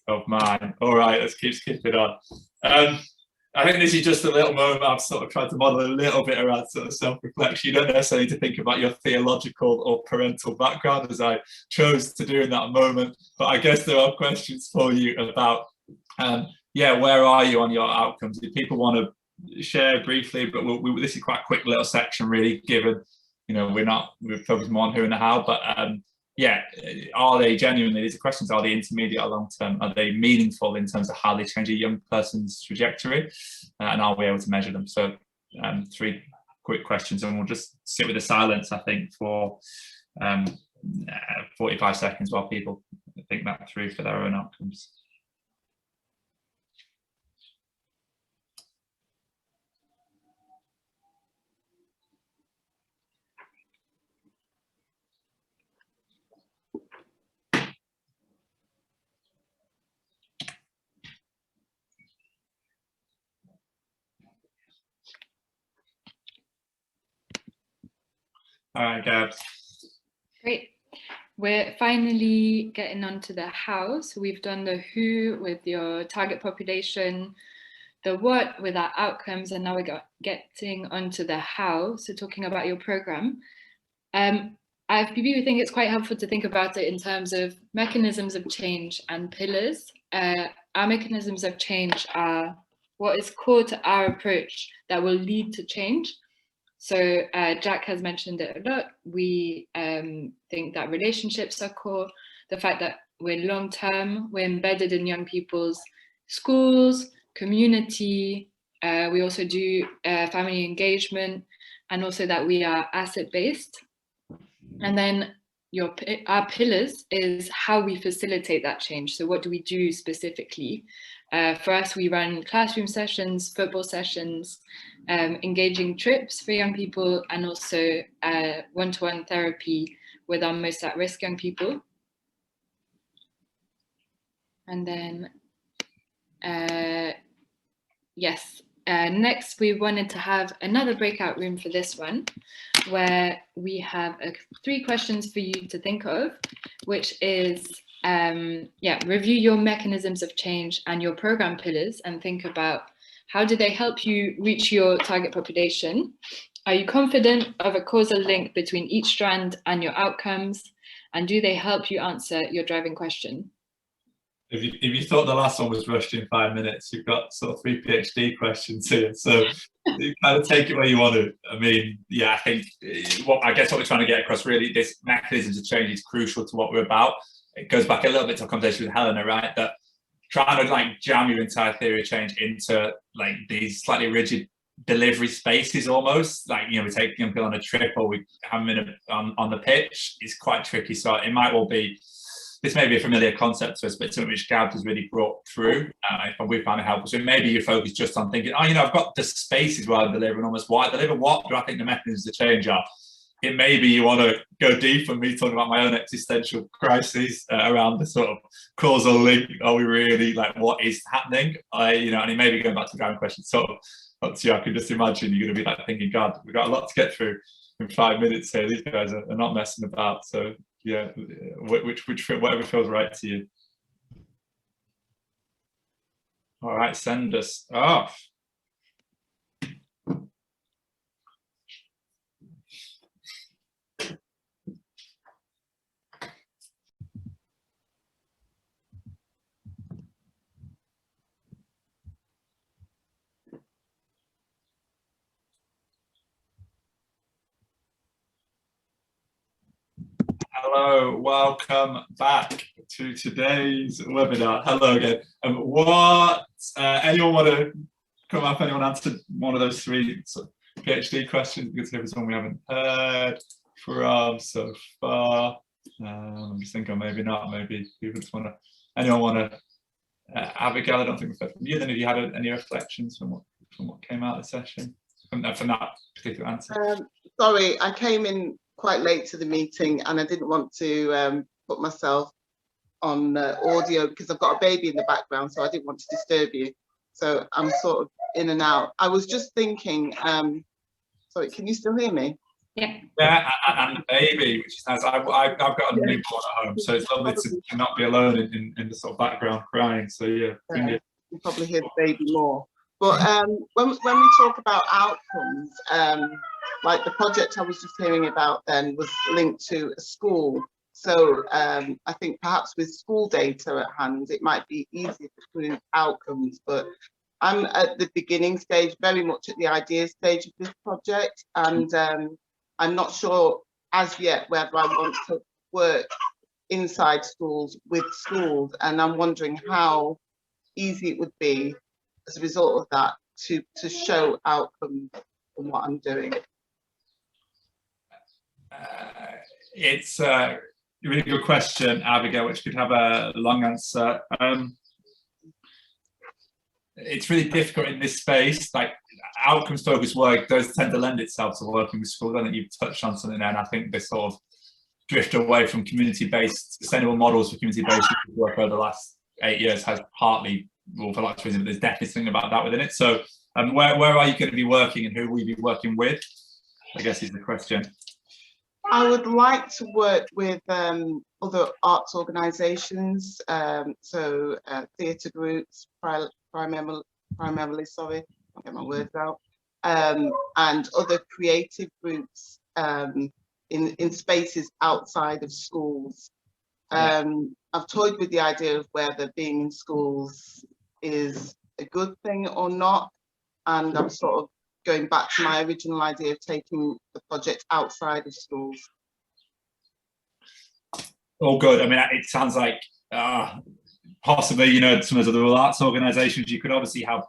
of mine. All right, let's keep skipping on. I think this is just a little moment I've sort of tried to model a little bit around sort of self-reflection. You don't necessarily need to think about your theological or parental background, as I chose to do in that moment, but I guess there are questions for you about where are you on your outcomes? If people want to share briefly, but this is quite a quick little section, really, given, you know, we're focused more on who and the how, but are they genuinely, these are questions, are they intermediate or long term? Are they meaningful in terms of how they change a young person's trajectory? And are we able to measure them? So 3 quick questions, and we'll just sit with the silence, I think, for 45 seconds while people think that through for their own outcomes. All right, Gabs. Great. We're finally getting onto the how. So we've done the who with your target population, the what with our outcomes, and now we're getting onto the how. So talking about your program. IFBB, we think it's quite helpful to think about it in terms of mechanisms of change and pillars. Our mechanisms of change are what is core to our approach that will lead to change. So Jack has mentioned it a lot. We think that relationships are core. The fact that we're long-term, we're embedded in young people's schools, community. We also do family engagement, and also that we are asset-based. And then our pillars is how we facilitate that change. So what do we do specifically? For us, we run classroom sessions, football sessions, engaging trips for young people, and also one-to-one therapy with our most at-risk young people. And then, yes, next we wanted to have another breakout room for this one, where we have 3 questions for you to think of, which is, review your mechanisms of change and your program pillars and think about how do they help you reach your target population? Are you confident of a causal link between each strand and your outcomes? And do they help you answer your driving question? If you thought the last one was rushed in 5 minutes, you've got sort of 3 PhD questions here. So you kind of take it where you want to. I mean, yeah, I think what we're trying to get across really, this mechanisms of change is crucial to what we're about. It goes back a little bit to a conversation with Helena, right? That trying to like jam your entire theory of change into like these slightly rigid delivery spaces almost, like, you know, we take young people on a trip or we have them in on the pitch, is quite tricky. So it might well be, this may be a familiar concept to us, but something which Gab has really brought through, and we found it helpful. So maybe you focus just on thinking, oh, you know, I've got the spaces where I deliver, and almost why I deliver, what do I think the mechanisms of change are? It may be you want to go deep and me talking about my own existential crises around the sort of causal link. Are we really, like, what is happening? You know, and it may be going back to the driving question. So up to you. I can just imagine you're going to be like thinking, God, we've got a lot to get through in 5 minutes here. These guys are not messing about. So yeah, whatever feels right to you. All right, send us off. Hello, welcome back to today's webinar. Hello again. Anyone want to come up? Anyone answer one of those 3 sort of PhD questions? Good to hear someone we haven't heard from so far. I'm just thinking maybe not. Maybe people just want to. Anyone want to? Abigail, I don't think we've heard from you. Then, have you had any reflections from what came out of the session from that particular answer? Sorry, I came in quite late to the meeting and I didn't want to put myself on audio because I've got a baby in the background, so I didn't want to disturb you. So I'm sort of in and out. I was just thinking, sorry, can you still hear me? Yeah. Yeah, and the baby, which is nice. I've got a newborn at home, so it's lovely to not be alone in the sort of background crying. So yeah, you probably hear the baby more. But when we talk about outcomes, like the project I was just hearing about then was linked to a school. So I think perhaps with school data at hand, it might be easier to prove outcomes. But I'm at the beginning stage, very much at the idea stage of this project. And I'm not sure as yet whether I want to work inside schools with schools. And I'm wondering how easy it would be as a result of that to show outcomes from what I'm doing. It's a really good question, Abigail, which could have a long answer. It's really difficult in this space. Like, outcomes focused work does tend to lend itself to working with schools. I think you've touched on something there, and I think this sort of drift away from community-based sustainable models for community-based work over the last 8 years has partly, well, for lots of reasons, but there's definitely something about that within it. So where are you going to be working and who will you be working with, I guess is the question. I would like to work with other arts organisations, so theatre groups, primarily, sorry, I'll get my words out, and other creative groups in spaces outside of schools. I've toyed with the idea of whether being in schools is a good thing or not, and I'm sort of going back to my original idea of taking the project outside of schools. All good. I mean, it sounds like possibly, you know, some of the other arts organisations, you could obviously have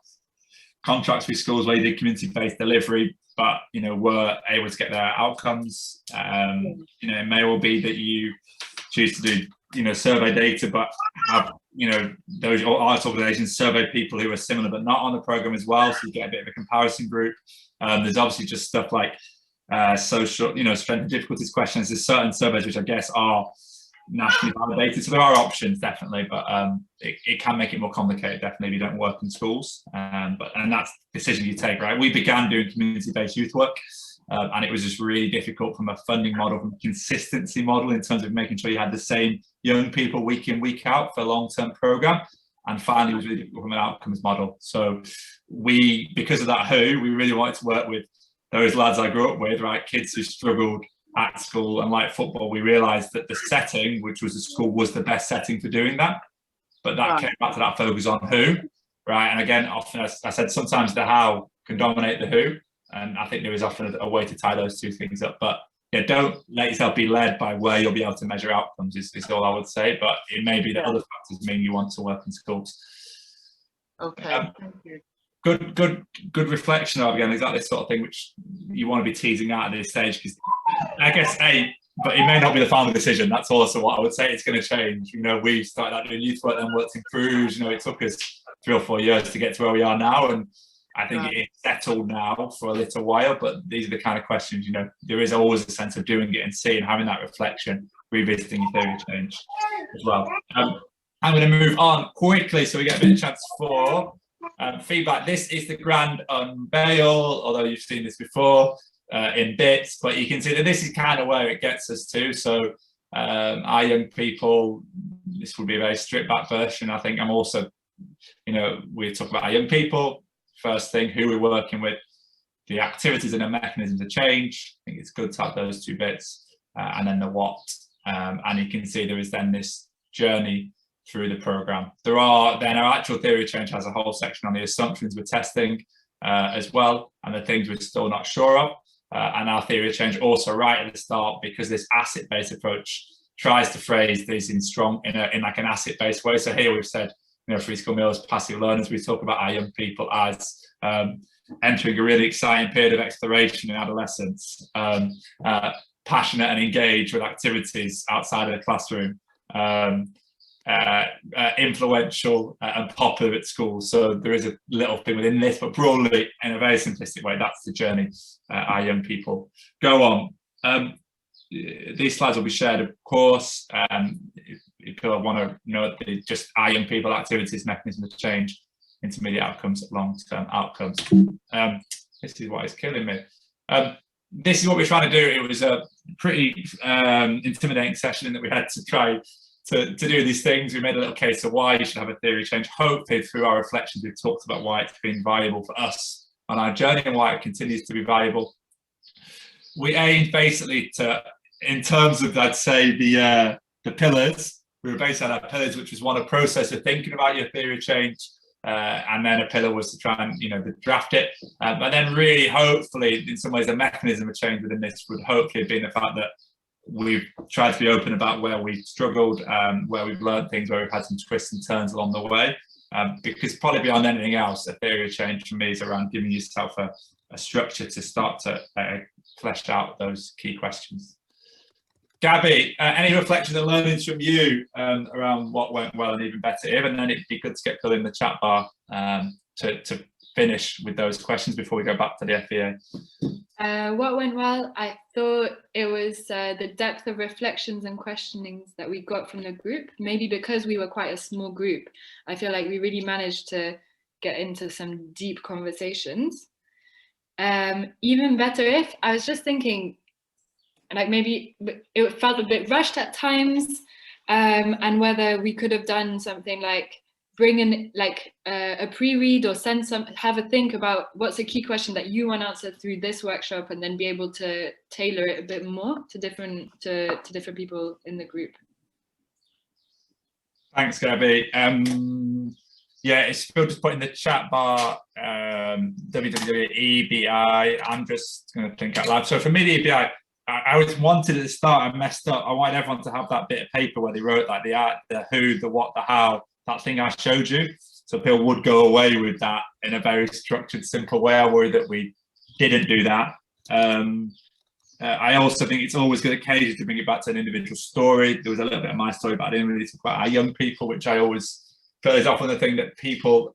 contracts with schools where you did community-based delivery, but, you know, were able to get their outcomes. You know, it may well be that you choose to do, you know, survey data, but have, you know, those arts organisations survey people who are similar but not on the programme as well, so you get a bit of a comparison group. There's obviously just stuff like social, you know, strength and difficulties questions. There's certain surveys which I guess are nationally validated, so there are options definitely, but it can make it more complicated definitely if you don't work in schools, and that's the decision you take, right? We began doing community-based youth work, and it was just really difficult from a funding model, from a consistency model, in terms of making sure you had the same young people week in, week out for a long-term program, and finally it was really difficult from an outcomes model. So because of that we really wanted to work with those lads I grew up with, right, kids who struggled at school, and like football, we realized that the setting, which was a school, was the best setting for doing that. But that came back to that focus on who, right? And again, often, as I said, sometimes the how can dominate the who, and I think there is often a way to tie those two things up. But yeah, don't let yourself be led by where you'll be able to measure outcomes, is all I would say. But it may be that other factors mean you want to work in schools. Okay, thank you. Good reflection of, again, exactly the sort of thing which you want to be teasing out at this stage, because I guess but it may not be the final decision. That's also what I would say. It's going to change. You know, we started out doing youth work, then worked in Bruges. You know, it took us 3 or 4 years to get to where we are now, and I think it is settled now for a little while. But these are the kind of questions, you know, there is always a sense of doing it and seeing, having that reflection, revisiting your theory of change as well. I'm going to move on quickly so we get a bit of chance for feedback. This is the grand unveil, although you've seen this before in bits, but you can see that this is kind of where it gets us to. So our young people, this will be a very stripped back version. I think I'm also, you know, we talk about our young people, first thing, who we're working with, the activities and the mechanisms of change. I think it's good to have those 2 bits, and then the what. And you can see there is then this journey through the program. There are then our actual theory of change has a whole section on the assumptions we're testing as well, and the things we're still not sure of. And our theory of change also right at the start, because this asset-based approach tries to phrase these in like an asset-based way. So here we've said, you know, free school meals, passive learners. We talk about our young people as entering a really exciting period of exploration in adolescence, passionate and engaged with activities outside of the classroom, influential and popular at school. So there is a little thing within this, but broadly, in a very simplistic way, that's the journey our young people go on. These slides will be shared, of course. If people want to know just our young people, activities, mechanisms of change, intermediate outcomes, long-term outcomes. This is what is killing me. This is what we're trying to do. It was a pretty intimidating session in that we had to try to do these things. We made a little case of why you should have a theory change. Hopefully through our reflections, we've talked about why it's been valuable for us on our journey and why it continues to be valuable. We aimed basically to, in terms of, I'd say, the pillars, we were based on our pillars, which was one, a process of thinking about your theory of change, and then a pillar was to try and, you know, draft it. But then really, hopefully, in some ways, the mechanism of change within this would hopefully have been the fact that we've tried to be open about where we've struggled, where we've learned things, where we've had some twists and turns along the way. Because probably beyond anything else, a theory of change for me is around giving yourself a structure to start to flesh out those key questions. Gabby, any reflections and learnings from you around what went well and even better if? And then it'd be good to get Phil in the chat bar to finish with those questions before we go back to the FEA. What went well? I thought it was the depth of reflections and questionings that we got from the group. Maybe because we were quite a small group, I feel like we really managed to get into some deep conversations. Even better if, I was just thinking, like maybe it felt a bit rushed at times, and whether we could have done something like bring in like a pre-read or have a think about what's a key question that you want answered through this workshop, and then be able to tailor it a bit more to different people in the group. Thanks, Gabby. Yeah, it's Phil just put in the chat bar www.EBI. I'm just going to think out loud. So for me, the EBI, I always wanted at the start, I messed up. I wanted everyone to have that bit of paper where they wrote like the art, the who, the what, the how, that thing I showed you. So people would go away with that in a very structured, simple way. I worry that we didn't do that. I also think it's always good occasion to bring it back to an individual story. There was a little bit of my story, but I didn't really talk about our young people, which I always feel is often the thing that people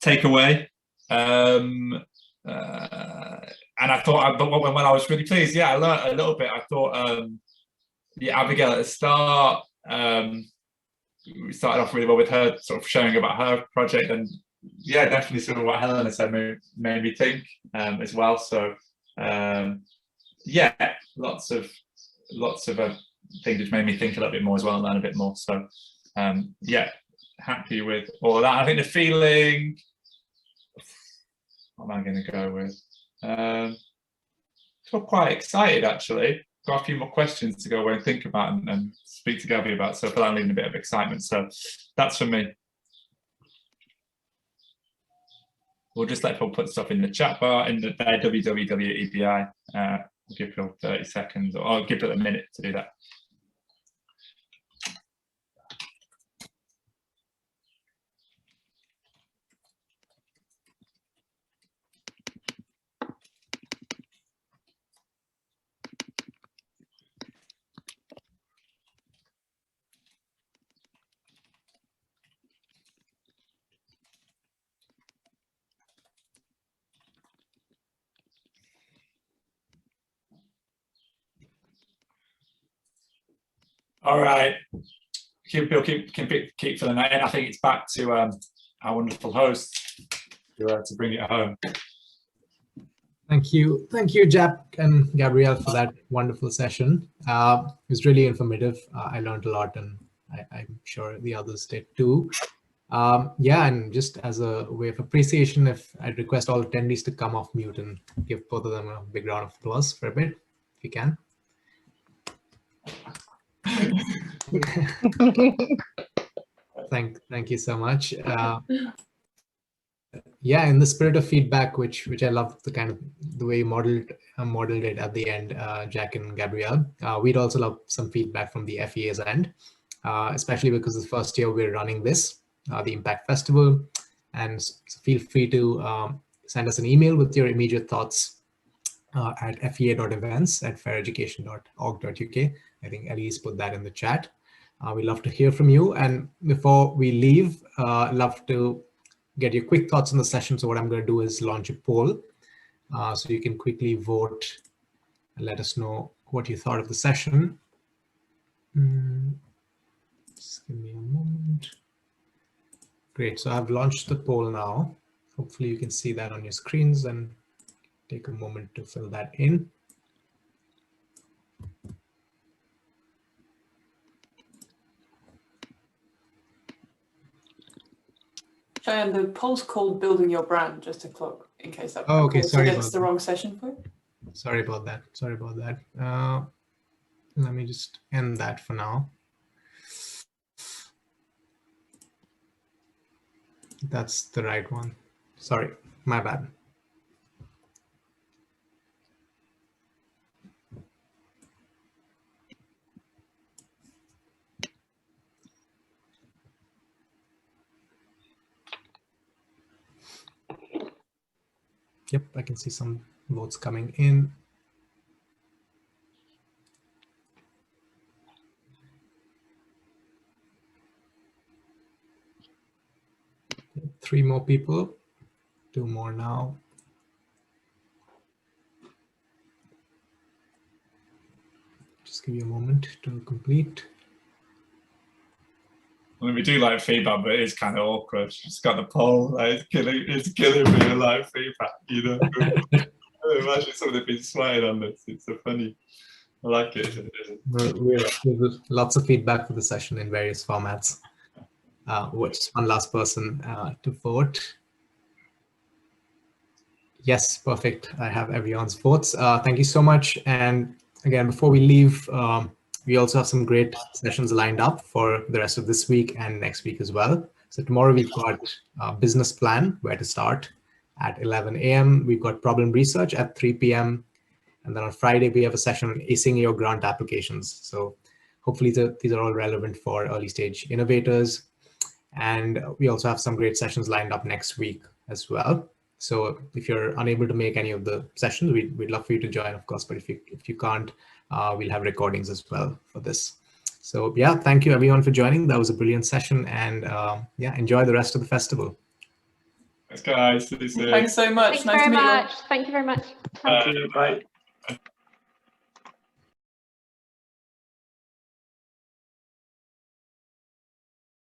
take away. And I thought, but when I was really pleased, yeah, I learned a little bit. I thought, yeah, Abigail at the start, we started off really well with her sort of sharing about her project, and yeah, definitely some of what Helena said made me think as well. So yeah, lots of things which made me think a little bit more as well and learn a bit more. So yeah, happy with all of that. I think the feeling, what am I going to go with? I feel quite excited actually. Got a few more questions to go away and think about and speak to Gabby about, so I feel I'm leaving a bit of excitement. So that's for me. We'll just let people put stuff in the chat bar in the www.ebi. We'll give people 30 seconds, or I'll give it a minute to do that. All right, keep filling that in. I think it's back to our wonderful host to bring it home. Thank you, Jack and Gabrielle, for that wonderful session. It was really informative. I learned a lot, and I'm sure the others did too. Yeah, and just as a way of appreciation, I'd request all attendees to come off mute and give both of them a big round of applause for a bit, if you can. Thank you so much. Yeah, in the spirit of feedback, which I love the way you modeled it at the end, Jack and Gabrielle. We'd also love some feedback from the FEA's end, especially because it's the first year we're running this, the Impact Festival, and so feel free to send us an email with your immediate thoughts at fea.events@faireducation.org.uk. I think Ellie's put that in the chat. We'd love to hear from you. And before we leave, love to get your quick thoughts on the session. So what I'm going to do is launch a poll. So you can quickly vote and let us know what you thought of the session. Just give me a moment. Great. So I've launched the poll now. Hopefully you can see that on your screens, and take a moment to fill that in. And the poll's called Building Your Brand, just to clock in case that okay, sorry against the wrong session for you. Sorry about that. Let me just end that for now. That's the right one. Sorry, my bad. Yep, I can see some votes coming in. Three more people, two more now. Just give you a moment to complete. I mean, we do like feedback, but it is kind of awkward. It's got the poll, like, it's killing me with live feedback, you know. Imagine somebody been sweating on this. It's so funny. I like it. There's lots of feedback for the session in various formats. Just one last person to vote. Yes, perfect. I have everyone's votes. Thank you so much. And again, before we leave, we also have some great sessions lined up for the rest of this week and next week as well. So tomorrow we've got business plan, where to start at 11 a.m. We've got problem research at 3 p.m. And then on Friday, we have a session on acing your grant applications. So hopefully these are all relevant for early stage innovators. And we also have some great sessions lined up next week as well. So if you're unable to make any of the sessions, we'd love for you to join, of course. But if you can't, we'll have recordings as well for this. So yeah, thank you everyone for joining. That was a brilliant session. And yeah, enjoy the rest of the festival. Thanks, guys. See you soon. Thanks so much. Thanks Nice very to meet you all. much. Thank you very much. Thank you. Bye.